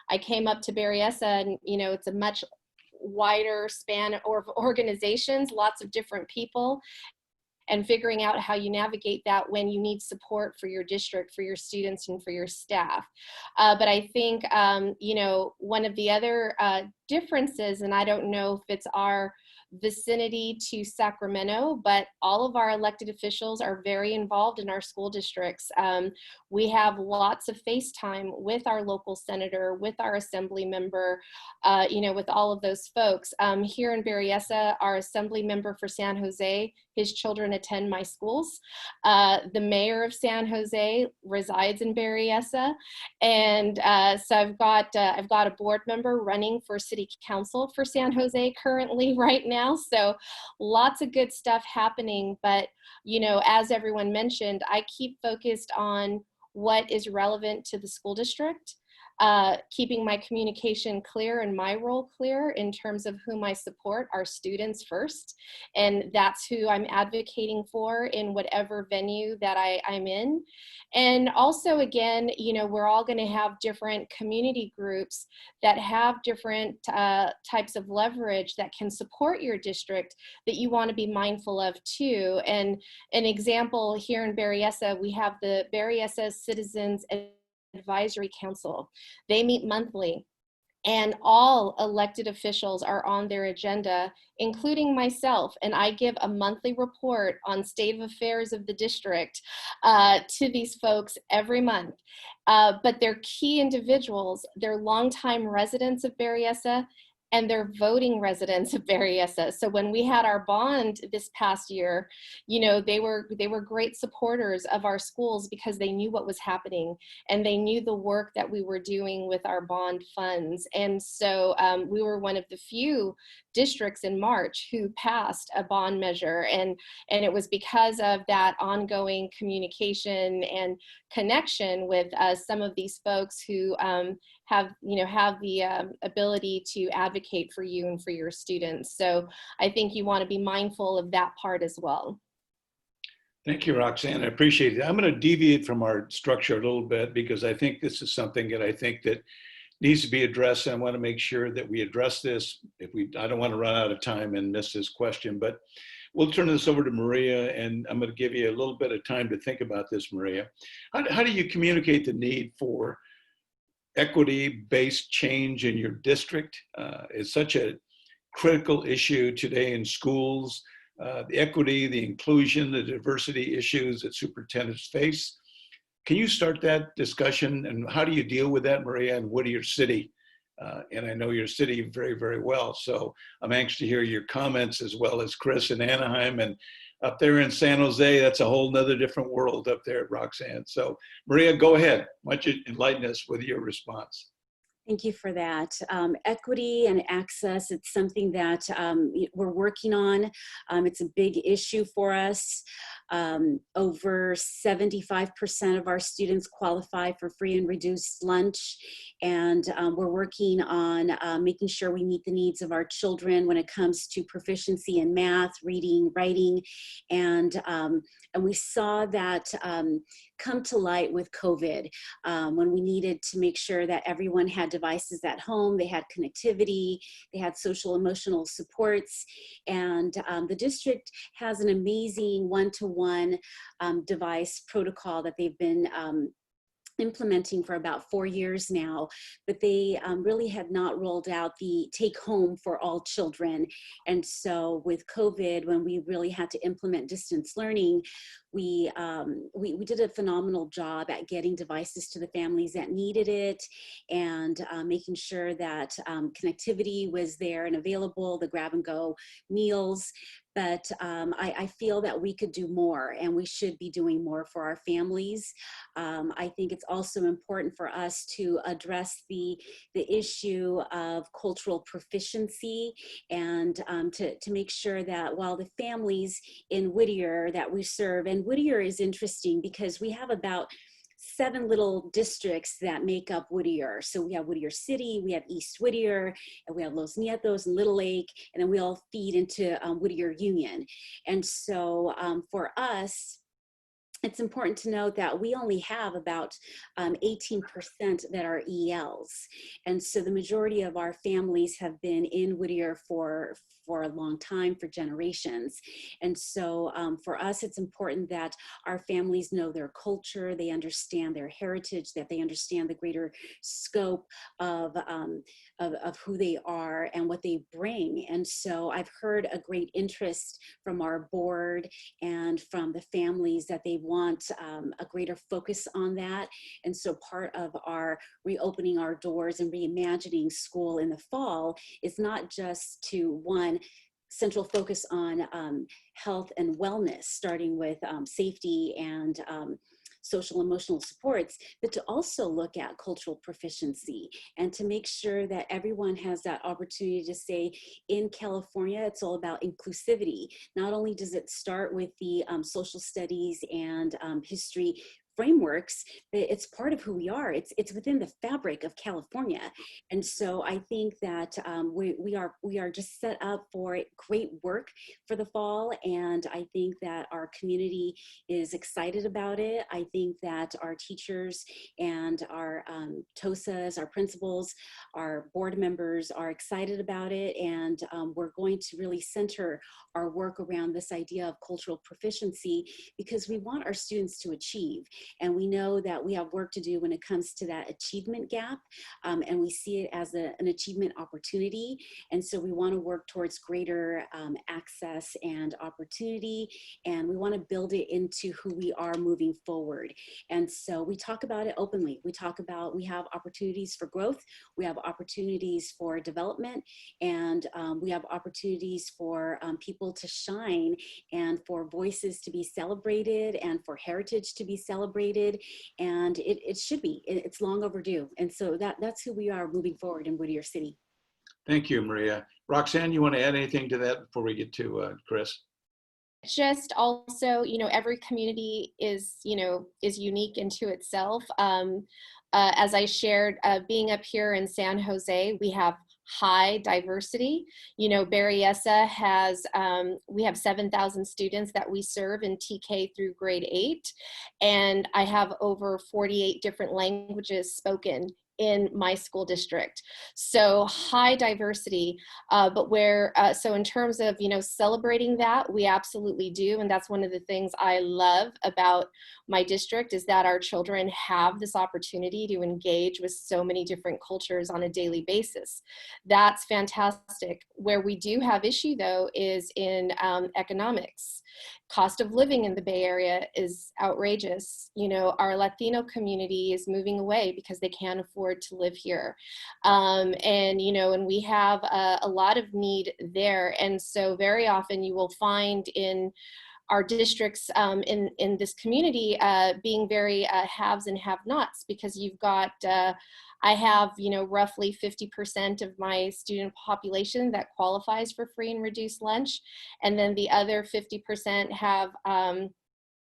I came up to Berryessa and, you know, it's a much wider span of organizations, lots of different people, and figuring out how you navigate that when you need support for your district, for your students, and for your staff. But I think, you know, one of the other differences, and I don't know if it's our vicinity to Sacramento, but all of our elected officials are very involved in our school districts. We have lots of FaceTime with our local senator, with our assembly member, you know, with all of those folks. Here in Berryessa, our assembly member for San Jose, his children attend my schools. The mayor of San Jose resides in Berryessa. And so I've got a board member running for city council for San Jose currently right now. So lots of good stuff happening. But, you know, as everyone mentioned, I keep focused on what is relevant to the school district, keeping my communication clear and my role clear in terms of whom I support, our students first. And that's who I'm advocating for in whatever venue that I'm in. And also, again, you know, we're all going to have different community groups that have different types of leverage that can support your district that you want to be mindful of too. And an example here in Berryessa, we have the Berryessa Citizens Advisory Council. They meet monthly, and all elected officials are on their agenda, including myself, and I give a monthly report on state of affairs of the district to these folks every month. But they're key individuals, they're longtime residents of Berryessa, and they're voting residents of Berryessa. So when we had our bond this past year, you know, they were great supporters of our schools because they knew what was happening and they knew the work that we were doing with our bond funds. And so we were one of the few districts in March who passed a bond measure, and it was because of that ongoing communication and connection with some of these folks who have the ability to advocate for you and for your students. So I think you want to be mindful of that part as well. Thank you, Roxanne. I appreciate it. I'm going to deviate from our structure a little bit because I think this is something that I think that needs to be addressed. And I want to make sure that we address this. I don't want to run out of time and miss this question, but we'll turn this over to Maria, and I'm going to give you a little bit of time to think about this, Maria. How do you communicate the need for equity-based change in your district? It's such a critical issue today in schools. The equity, the inclusion, the diversity issues that superintendents face. Can you start that discussion, and how do you deal with that, Maria, in Whittier City? And I know your city very, very well, so I'm anxious to hear your comments, as well as Chris in Anaheim, and up there in San Jose, that's a whole nother different world up there, Roxanne. So Maria, go ahead. Why don't you enlighten us with your response? Thank you for that. Equity and access, it's something that we're working on. It's a big issue for us. Over 75% of our students qualify for free and reduced lunch. And we're working on making sure we meet the needs of our children when it comes to proficiency in math, reading, writing. And we saw that come to light with COVID when we needed to make sure that everyone had devices at home, they had connectivity, they had social emotional supports, and the district has an amazing one-to-one device protocol that they've been implementing for about 4 years now, but they really had not rolled out the take home for all children. And so with COVID, when we really had to implement distance learning, we did a phenomenal job at getting devices to the families that needed it, and making sure that connectivity was there and available, the grab and go meals. But I feel that we could do more, and we should be doing more for our families. I think it's also important for us to address the issue of cultural proficiency, and to make sure that while the families in Whittier that we serve, and Whittier is interesting because we have about 7 little districts that make up Whittier. So we have Whittier City, we have East Whittier, and we have Los Nietos and Little Lake, and then we all feed into Whittier Union. And so for us, it's important to note that we only have about 18% that are ELs. And so the majority of our families have been in Whittier for a long time, for generations. And so for us, it's important that our families know their culture, they understand their heritage, that they understand the greater scope of who they are and what they bring. And so I've heard a great interest from our board and from the families that they want a greater focus on that. And so part of our reopening our doors and reimagining school in the fall is not just to, one, central focus on health and wellness, starting with safety and social emotional supports, but to also look at cultural proficiency and to make sure that everyone has that opportunity to say, in California, it's all about inclusivity. Not only does it start with the social studies and history frameworks, but it's part of who we are. It's within the fabric of California. And so I think that we are just set up for great work for the fall. And I think that our community is excited about it. I think that our teachers and our TOSAs, our principals, our board members are excited about it. And we're going to really center our work around this idea of cultural proficiency, because we want our students to achieve. And we know that we have work to do when it comes to that achievement gap, and we see it as an achievement opportunity. And so we want to work towards greater access and opportunity, and we want to build it into who we are moving forward. And so we talk about it openly. We talk about, we have opportunities for growth, we have opportunities for development, and we have opportunities for people to shine, and for voices to be celebrated, and for heritage to be celebrated. And it should be, it's long overdue. And so that's who we are moving forward in Whittier City. Thank you, Maria. Roxanne, you want to add anything to that before we get to Chris? Just also, every community is unique into itself. As I shared, being up here in San Jose, we have high diversity. You know, Berryessa has, we have 7,000 students that we serve in TK through grade 8. And I have over 48 different languages spoken in my school district. So high diversity, but so in terms of, you know, celebrating that, we absolutely do. And that's one of the things I love about my district, is that our children have this opportunity to engage with so many different cultures on a daily basis. That's fantastic. Where we do have issue though is in economics. Cost of living in the Bay Area is outrageous. You know, our Latino community is moving away because they can't afford to live here. And, you know, and we have a lot of need there. And so very often you will find in our districts in this community being very haves and have-nots, because you've got, I have, you know, roughly 50% of my student population that qualifies for free and reduced lunch. And then the other 50% have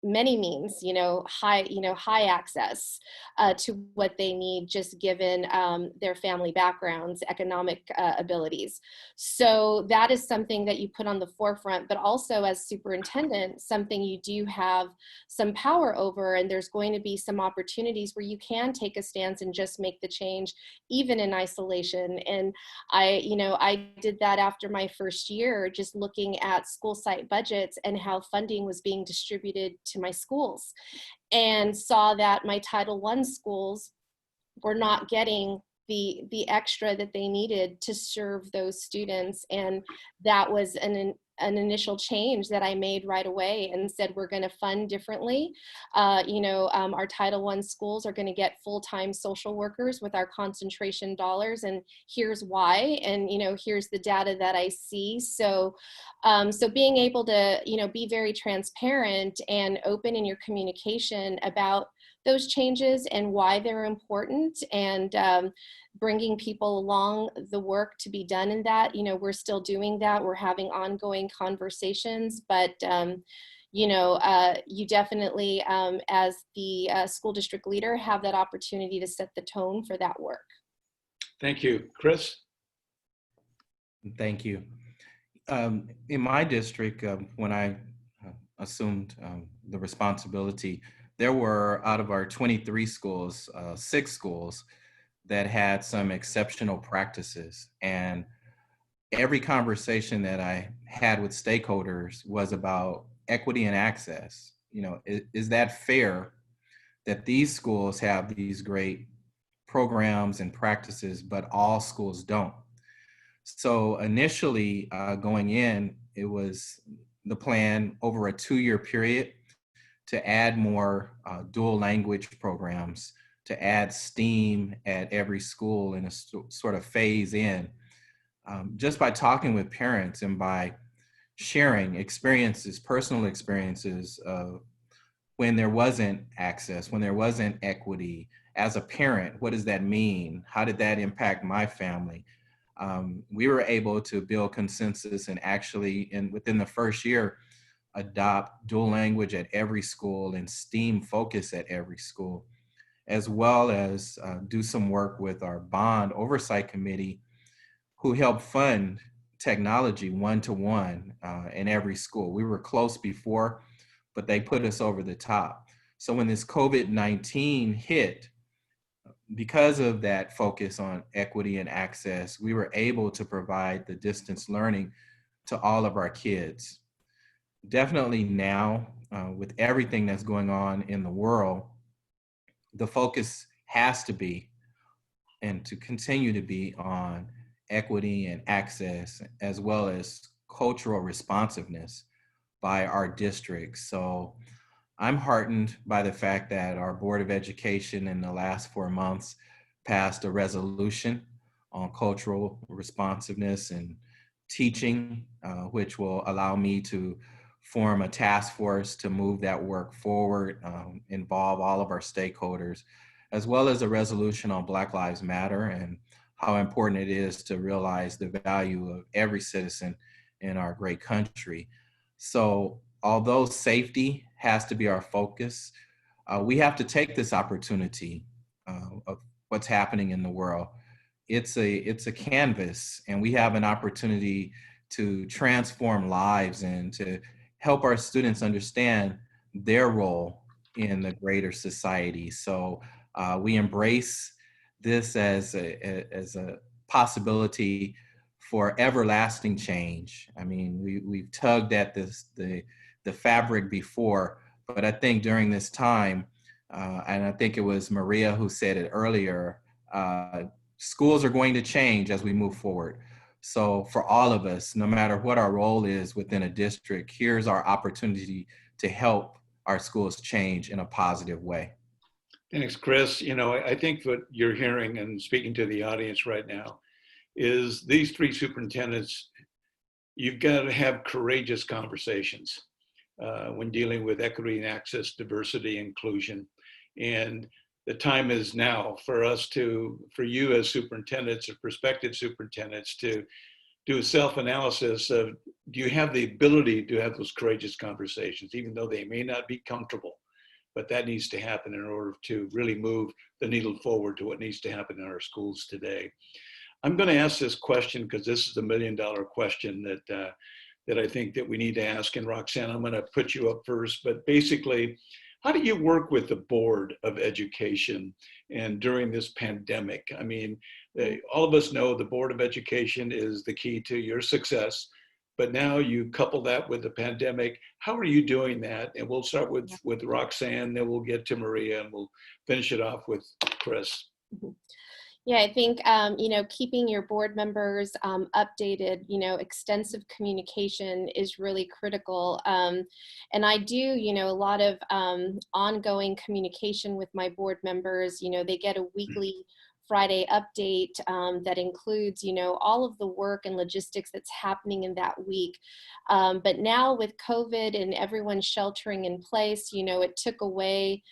many means, high access to what they need, just given their family backgrounds, economic abilities. So that is something that you put on the forefront, but also as superintendent, something you do have some power over, and there's going to be some opportunities where you can take a stance and just make the change, even in isolation. And I did that after my first year, just looking at school site budgets and how funding was being distributed to my schools, and saw that my Title I schools were not getting the extra that they needed to serve those students. And that was an initial change that I made right away, and said, we're going to fund differently. Our Title I schools are going to get full-time social workers with our concentration dollars, and here's why, and here's the data that I see. So being able to be very transparent and open in your communication about those changes and why they're important, and bringing people along the work to be done in that. We're still doing that. We're having ongoing conversations, but you definitely, as the school district leader, have that opportunity to set the tone for that work. Thank you. Chris? Thank you. In my district, when I assumed the responsibility, there were, out of our 23 schools, 6 schools that had some exceptional practices. And every conversation that I had with stakeholders was about equity and access. Is that fair that these schools have these great programs and practices, but all schools don't? So initially going in, it was the plan over a 2-year period to add more dual language programs, to add STEAM at every school in a sort of phase in. Just by talking with parents and by sharing experiences, personal experiences of when there wasn't access, when there wasn't equity. As a parent, what does that mean? How did that impact my family? We were able to build consensus and actually, within the first year, adopt dual language at every school and STEAM focus at every school, as well as do some work with our bond oversight committee, who helped fund technology one-to-one in every school. We were close before, but they put us over the top. So when this COVID-19 hit, because of that focus on equity and access, we were able to provide the distance learning to all of our kids. Definitely now, with everything that's going on in the world, the focus has to be, and to continue to be, on equity and access, as well as cultural responsiveness by our districts. So I'm heartened by the fact that our Board of Education in the last 4 months passed a resolution on cultural responsiveness and teaching, which will allow me to form a task force to move that work forward, involve all of our stakeholders, as well as a resolution on Black Lives Matter and how important it is to realize the value of every citizen in our great country. So although safety has to be our focus, we have to take this opportunity of what's happening in the world it's a canvas, and we have an opportunity to transform lives and to help our students understand their role in the greater society. So we embrace this as a possibility for everlasting change. I mean, we've tugged at the fabric before, but I think during this time, and I think it was Maria who said it earlier, schools are going to change as we move forward. So for all of us, no matter what our role is within a district, here's our opportunity to help our schools change in a positive way. Thanks, Chris. You know, I think what you're hearing and speaking to the audience right now is these three superintendents, you've got to have courageous conversations when dealing with equity and access, diversity, inclusion. And the time is now for you as superintendents or prospective superintendents to do a self-analysis of, do you have the ability to have those courageous conversations, even though they may not be comfortable? But that needs to happen in order to really move the needle forward to what needs to happen in our schools today. I'm going to ask this question because this is the $1 million question that I think that we need to ask. And Roxanne, I'm going to put you up first, but basically, how do you work with the Board of Education and during this pandemic? I mean, all of us know the Board of Education is the key to your success, but now you couple that with the pandemic. How are you doing that? And we'll start with Roxanne, then we'll get to Maria, and we'll finish it off with Chris. Yeah, I think, keeping your board members updated, extensive communication is really critical. And I do, a lot of ongoing communication with my board members. They get a weekly Friday update that includes, all of the work and logistics that's happening in that week. But now with COVID and everyone sheltering in place, it took away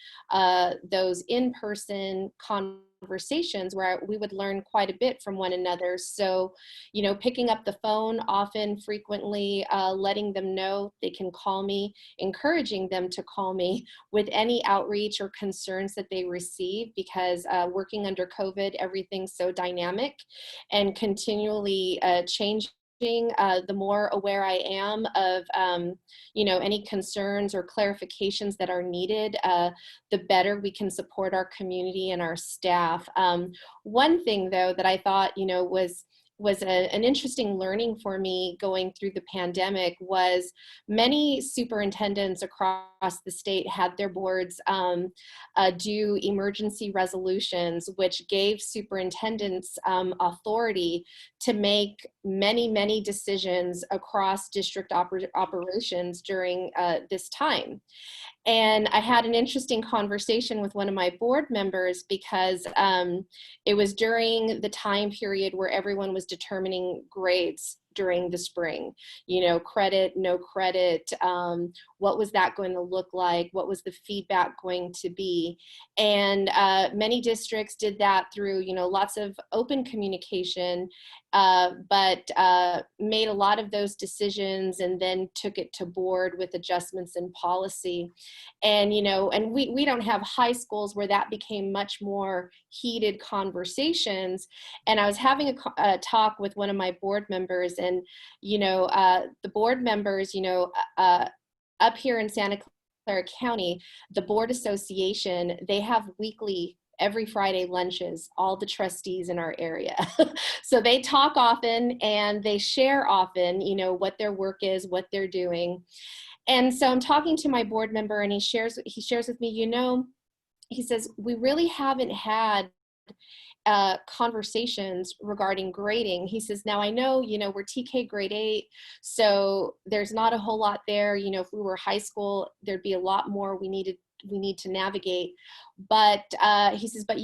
those in-person conversations where we would learn quite a bit from one another. So, picking up the phone often, frequently, letting them know they can call me, encouraging them to call me with any outreach or concerns that they receive, because working under COVID, everything's so dynamic and continually changing. The more aware I am of, any concerns or clarifications that are needed, the better we can support our community and our staff. One thing, though, that I thought, was an interesting learning for me going through the pandemic was many superintendents across the state had their boards do emergency resolutions, which gave superintendents authority to make many, many decisions across district operations during this time. And I had an interesting conversation with one of my board members because it was during the time period where everyone was determining grades during the spring, credit, no credit, what was that going to look like? What was the feedback going to be? And many districts did that through, lots of open communication, but made a lot of those decisions and then took it to board with adjustments in policy. And, and we don't have high schools where that became much more heated conversations. And I was having a talk with one of my board members, and, the board members, up here in Santa Clara County, the board association, they have weekly, every Friday lunches, all the trustees in our area. So they talk often and they share often, what their work is, what they're doing. And so I'm talking to my board member, and he shares with me, he says, we really haven't had conversations regarding grading. He says, now I know, we're TK grade 8, so there's not a whole lot there. If we were high school, there'd be a lot more we need to navigate. But he says, but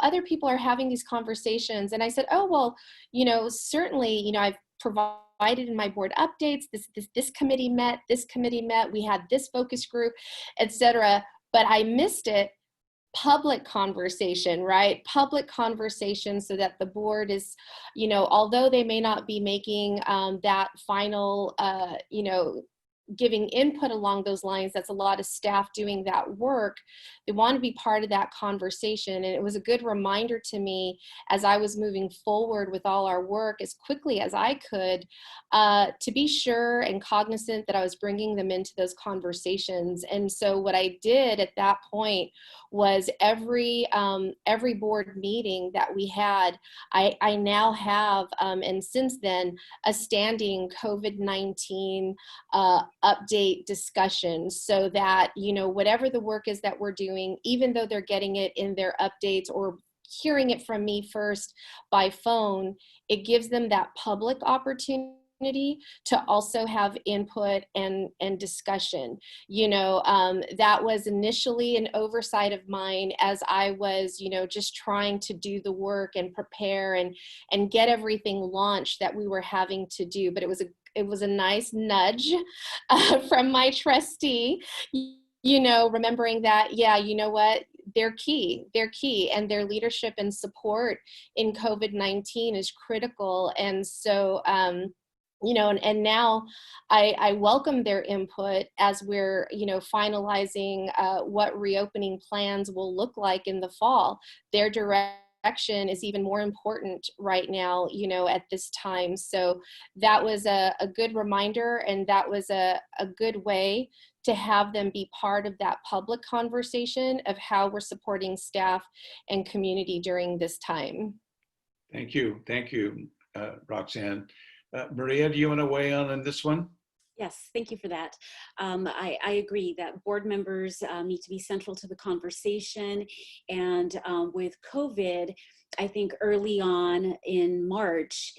other people are having these conversations. And I said, oh, well, certainly, I've provided in my board updates, this committee met, we had this focus group, etc. But I missed it. Public conversation, right? Public conversation, so that the board is, although they may not be making that final, giving input along those lines. That's a lot of staff doing that work. They want to be part of that conversation. And it was a good reminder to me as I was moving forward with all our work as quickly as I could, to be sure and cognizant that I was bringing them into those conversations. And so what I did at that point was every board meeting that we had, I now have, and since then, a standing COVID-19 update discussion, so that, you know, whatever the work is that we're doing, even though they're getting it in their updates or hearing it from me first by phone, it gives them that public opportunity to also have input and discussion. You know, that was initially an oversight of mine as I was, you know, just trying to do the work and prepare and get everything launched that we were having to do. But it was a nice nudge from my trustee, you know, remembering that, yeah, you know what, they're key, and their leadership and support in COVID-19 is critical. And so, you know, and now I welcome their input as we're, you know, finalizing what reopening plans will look like in the fall. Their direction is even more important right now, you know, at this time. So that was a good reminder, and that was a good way to have them be part of that public conversation of how we're supporting staff and community during this time. Thank you, Roxanne. Maria, do you want to weigh in on this one? Yes, thank you for that. I agree that board members need to be central to the conversation. And with COVID, I think early on in March,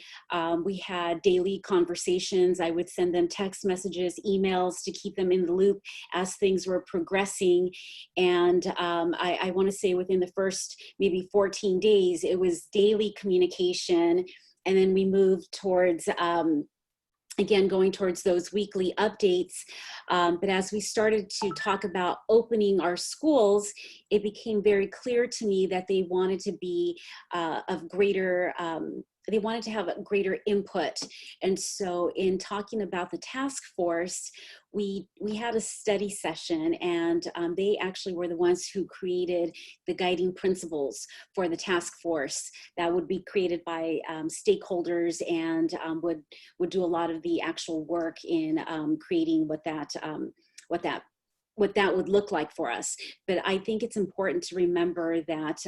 we had daily conversations. I would send them text messages, emails to keep them in the loop as things were progressing. And I want to say within the first maybe 14 days, it was daily communication. And then we moved towards, again, going towards those weekly updates. But as we started to talk about opening our schools, it became very clear to me that they wanted to be of greater, they wanted to have a greater input. And so in talking about the task force, we had a study session, and they actually were the ones who created the guiding principles for the task force that would be created by stakeholders, and would do a lot of the actual work in creating what that would look like for us. But I think it's important to remember that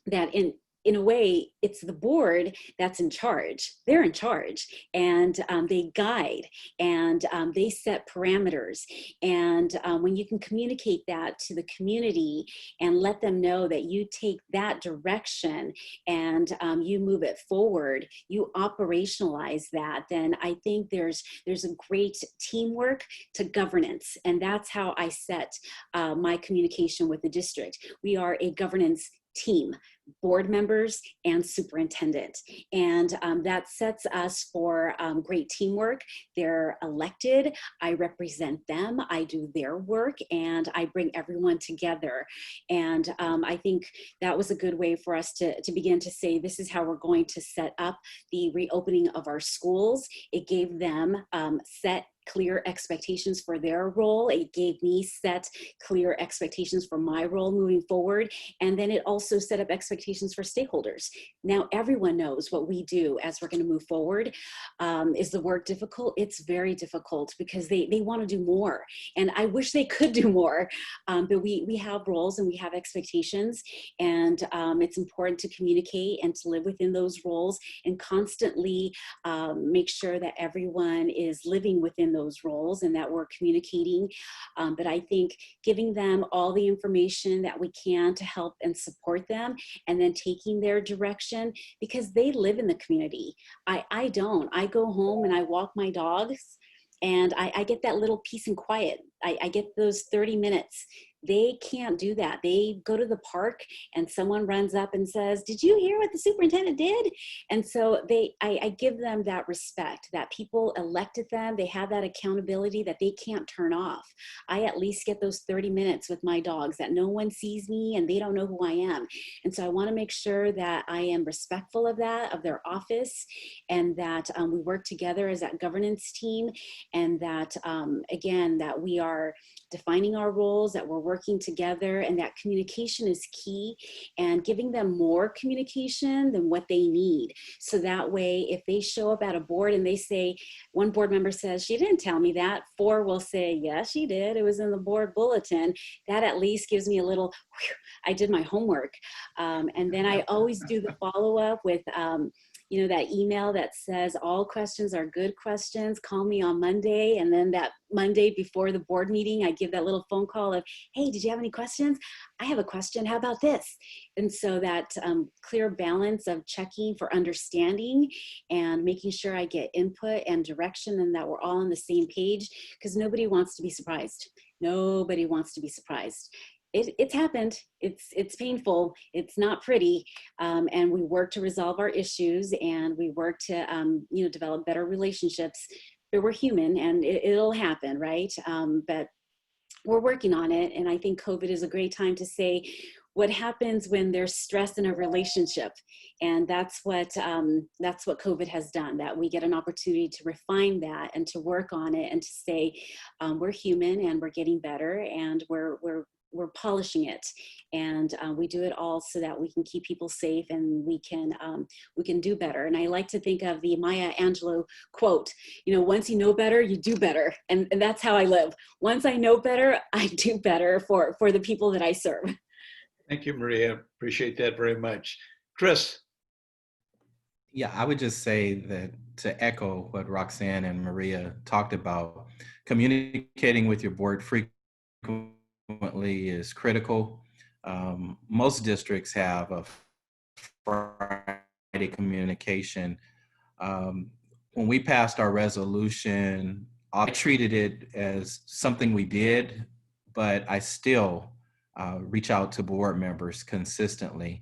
that in a way, it's the board that's in charge. They're in charge, and they guide, and they set parameters. And when you can communicate that to the community and let them know that you take that direction and you move it forward, you operationalize that, then I think there's a great teamwork to governance. And that's how I set my communication with the district. We are a governance team, board members and superintendent. And that sets us for great teamwork. They're elected, I represent them, I do their work, and I bring everyone together. And I think that was a good way for us to begin to say, this is how we're going to set up the reopening of our schools. It gave them set clear expectations for their role. It gave me set clear expectations for my role moving forward. And then it also set up expectations for stakeholders. Now everyone knows what we do as we're going to move forward. Is the work difficult? It's very difficult because they want to do more. And I wish they could do more, but we have roles and we have expectations, and it's important to communicate and to live within those roles and constantly make sure that everyone is living within those roles and that we're communicating. But I think giving them all the information that we can to help and support them, and then taking their direction, because they live in the community. I don't. I go home and I walk my dogs, and I get that little peace and quiet. I get those 30 minutes They can't do that. They go to the park and someone runs up and says, "Did you hear what the superintendent did?" And so I give them that respect that people elected them. They have that accountability that they can't turn off. I at least get those 30 minutes with my dogs that no one sees me and they don't know who I am. And so I want to make sure that I am respectful of that, of their office, and that we work together as that governance team, and that, again, that we are defining our roles, that we're working together, and that communication is key, and giving them more communication than what they need. So that way, if they show up at a board and they say, one board member says, "She didn't tell me that," 4 will say, "Yes, she did. It was in the board bulletin." That at least gives me a little, whew, I did my homework. And then I always do the follow-up with, you know, that email that says all questions are good questions. Call me on Monday. And then that Monday before the board meeting, I give that little phone call of, "Hey, did you have any questions? I have a question. How about this?" And so that clear balance of checking for understanding and making sure I get input and direction, and that we're all on the same page, because nobody wants to be surprised. Nobody wants to be surprised. It's happened. It's painful. It's not pretty. And we work to resolve our issues, and we work to, you know, develop better relationships. But we're human, and it'll happen, right? But we're working on it. And I think COVID is a great time to say what happens when there's stress in a relationship. And that's what COVID has done, that we get an opportunity to refine that and to work on it, and to say, we're human and we're getting better, and we're polishing it, and we do it all so that we can keep people safe, and we can do better. And I like to think of the Maya Angelou quote, you know, once you know better, you do better. And that's how I live. Once I know better, I do better for the people that I serve. Thank you, Maria. Appreciate that very much. Chris. Yeah, I would just say that, to echo what Roxanne and Maria talked about, communicating with your board frequently is critical. Most districts have a Friday communication. When we passed our resolution, I treated it as something we did, but I still reach out to board members consistently.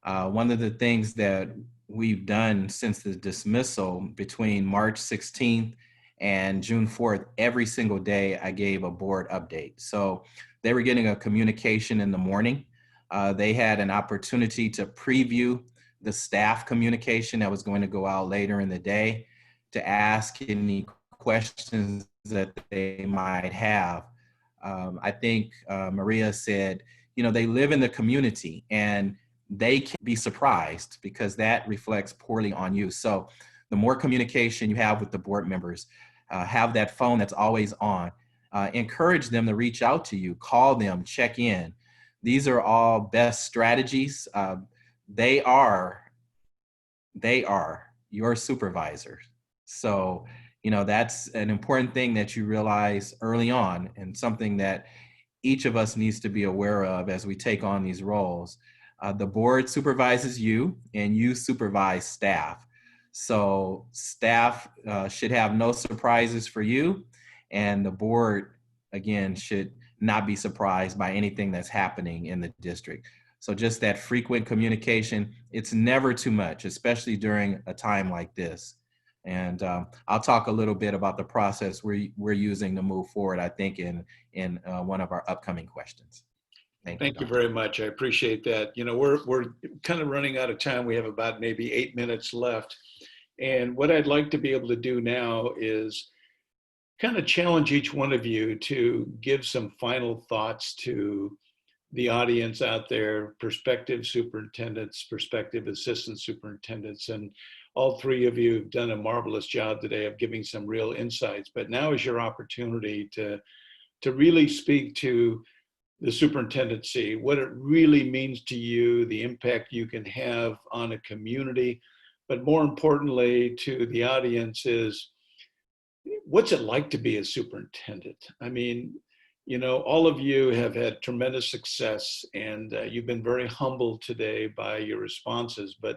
One of the things that we've done since the dismissal, between March 16th and June 4th, every single day I gave a board update. So they were getting a communication in the morning. They had an opportunity to preview the staff communication that was going to go out later in the day, to ask any questions that they might have. I think Maria said, you know, they live in the community and they can be surprised, because that reflects poorly on you. So the more communication you have with the board members, have that phone that's always on, encourage them to reach out to you, call them, check in. These are all best strategies. They are your supervisors. So, you know, that's an important thing that you realize early on, and something that each of us needs to be aware of as we take on these roles. The board supervises you, and you supervise staff. So staff should have no surprises for you, and the board, again, should not be surprised by anything that's happening in the district. So just that frequent communication, it's never too much, especially during a time like this. And I'll talk a little bit about the process we're using to move forward, I think, in one of our upcoming questions. Thank you very much. I appreciate that. You know, we're kind of running out of time. We have about maybe 8 minutes left. And what I'd like to be able to do now is kind of challenge each one of you to give some final thoughts to the audience out there, prospective superintendents, prospective assistant superintendents, and all 3 of you have done a marvelous job today of giving some real insights. But now is your opportunity to really speak to the superintendency, what it really means to you, the impact you can have on a community, but more importantly to the audience is, what's it like to be a superintendent? I mean, you know, all of you have had tremendous success, and you've been very humbled today by your responses, but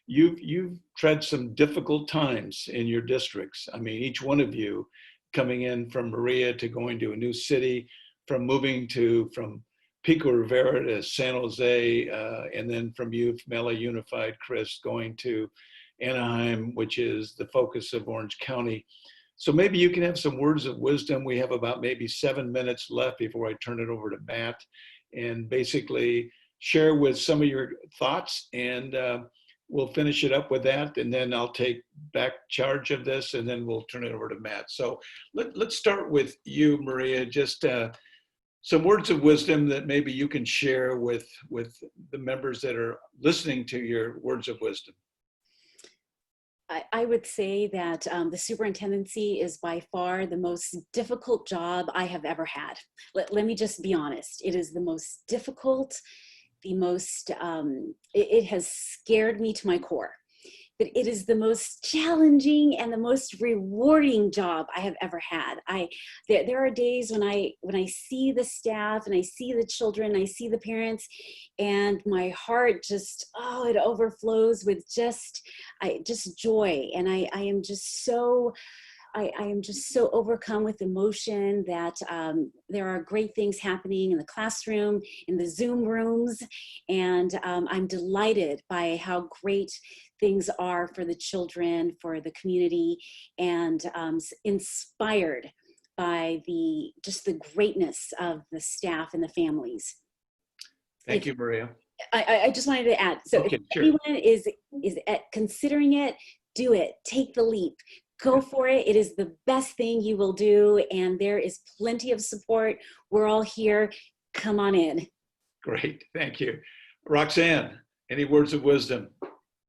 you've tread some difficult times in your districts. I mean, each one of you, coming in from Maria to going to a new city, from moving from Pico Rivera to San Jose, and then from you, from LA Unified, Chris, going to Anaheim, which is the focus of Orange County. So maybe you can have some words of wisdom. We have about maybe 7 minutes left before I turn it over to Matt, and basically share with some of your thoughts, and we'll finish it up with that, and then I'll take back charge of this, and then we'll turn it over to Matt. So let's start with you, Maria. Just some words of wisdom that maybe you can share with the members that are listening to your words of wisdom. I would say that the superintendency is by far the most difficult job I have ever had. Let me just be honest. It is the most difficult, the most, it has scared me to my core. But it is the most challenging and the most rewarding job I have ever had. There are days when I see the staff and I see the children, I see the parents, and my heart just, it overflows with just joy. And I am just so overcome with emotion that there are great things happening in the classroom, in the Zoom rooms, and I'm delighted by how great things are for the children, for the community, and inspired by the greatness of the staff and the families. Thank you, Maria. I just wanted to add, so okay, if sure. anyone is considering it, do it, take the leap. Go for it. It is the best thing you will do, and there is plenty of support. We're all here. Come on in. Great, thank you. Roxanne, any words of wisdom?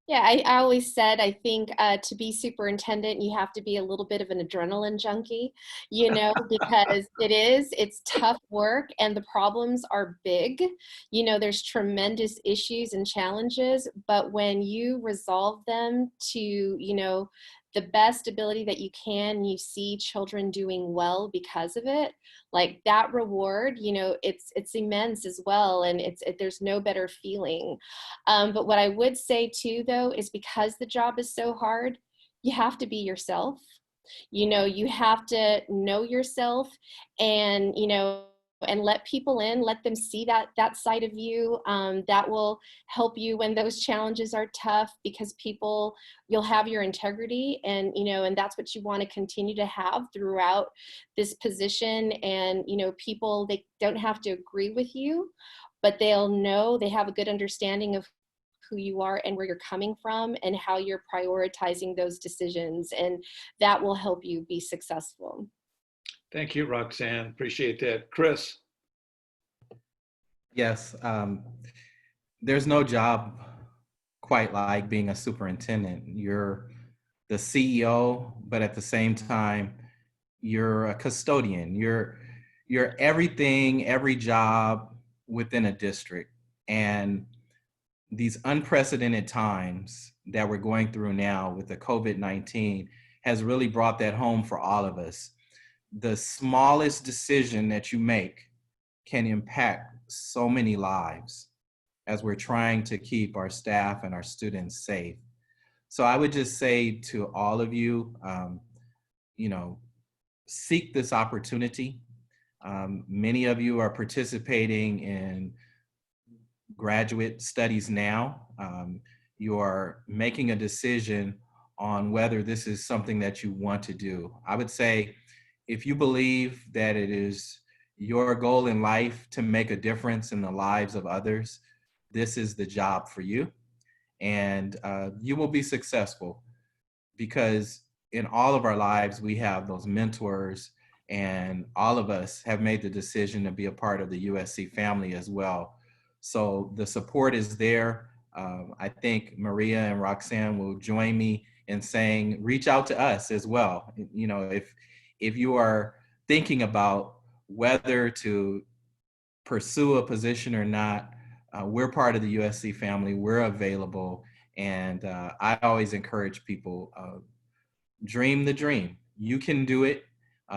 Yeah, I always said, I think to be superintendent, you have to be a little bit of an adrenaline junkie, because it's tough work and the problems are big. There's tremendous issues and challenges, but when you resolve them to, the best ability that you can, you see children doing well because of it, like that reward, it's immense as well. And there's no better feeling. But what I would say too, though, is because the job is so hard, you have to be yourself. You have to know yourself, and, and let people in, let them see that side of you. That will help you when those challenges are tough, because you'll have your integrity, and, and that's what you want to continue to have throughout this position. And, people, they don't have to agree with you, but they'll know, they have a good understanding of who you are and where you're coming from and how you're prioritizing those decisions. And that will help you be successful. Thank you, Roxanne. Appreciate that. Chris? Yes, there's no job quite like being a superintendent. You're the CEO, but at the same time, you're a custodian. You're everything, every job within a district. And these unprecedented times that we're going through now with the COVID-19 has really brought that home for all of us. The smallest decision that you make can impact so many lives as we're trying to keep our staff and our students safe. So I would just say to all of you, seek this opportunity. Many of you are participating in graduate studies now. You are making a decision on whether this is something that you want to do. I would say, if you believe that it is your goal in life to make a difference in the lives of others, this is the job for you. And you will be successful, because in all of our lives, we have those mentors, and all of us have made the decision to be a part of the USC family as well. So the support is there. I think Maria and Roxanne will join me in saying, reach out to us as well. If you are thinking about whether to pursue a position or not, we're part of the USC family. We're available. And I always encourage people, dream the dream. You can do it.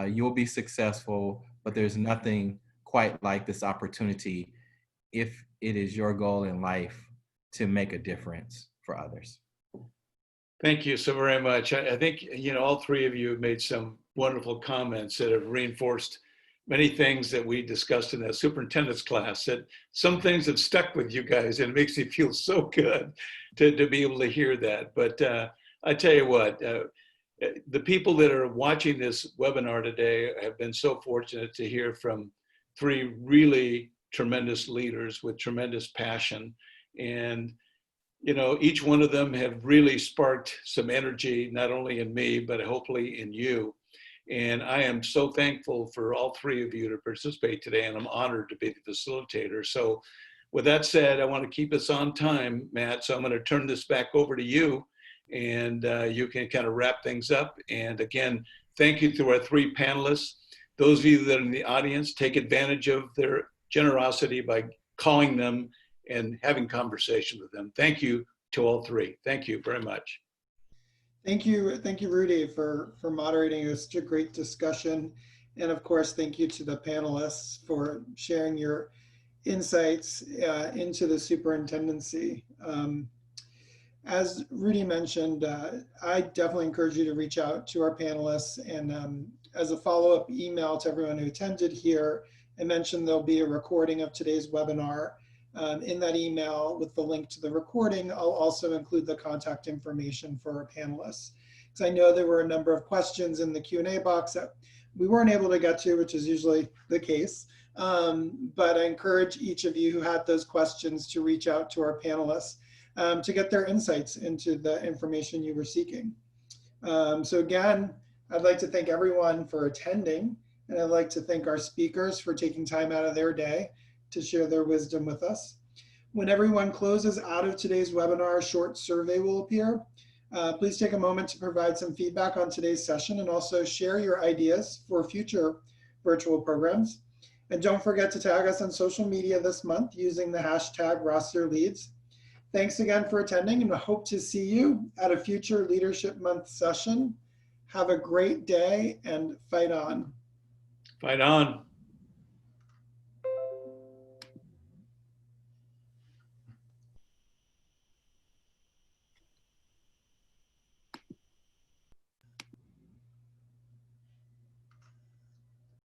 You'll be successful, but there's nothing quite like this opportunity if it is your goal in life to make a difference for others. Thank you so very much. I think, all three of you have made some wonderful comments that have reinforced many things that we discussed in that superintendent's class, that some things have stuck with you guys, and it makes me feel so good to be able to hear that. But I tell you what, the people that are watching this webinar today have been so fortunate to hear from three really tremendous leaders with tremendous passion. And, you know, each one of them have really sparked some energy, not only in me, but hopefully in you. And I am so thankful for all three of you to participate today, and I'm honored to be the facilitator. So with that said, I want to keep us on time, Matt, so I'm going to turn this back over to you, and you can kind of wrap things up. And again, thank you to our three panelists. Those of you that are in the audience, take advantage of their generosity by calling them and having conversation with them. Thank you to all three. Thank you very much. Thank you, Rudy, for moderating. It was such a great discussion. And of course, thank you to the panelists for sharing your insights into the superintendency. As Rudy mentioned, I definitely encourage you to reach out to our panelists. And as a follow-up email to everyone who attended here, I mentioned there'll be a recording of today's webinar. In that email with the link to the recording, I'll also include the contact information for our panelists. Because I know there were a number of questions in the Q&A box that we weren't able to get to, which is usually the case. But I encourage each of you who had those questions to reach out to our panelists to get their insights into the information you were seeking. So again, I'd like to thank everyone for attending, and I'd like to thank our speakers for taking time out of their day to share their wisdom with us. When everyone closes out of today's webinar, a short survey will appear. Please take a moment to provide some feedback on today's session and also share your ideas for future virtual programs. And don't forget to tag us on social media this month using the hashtag RossierLeads. Thanks again for attending, and I hope to see you at a future Leadership Month session. Have a great day and fight on. Fight on.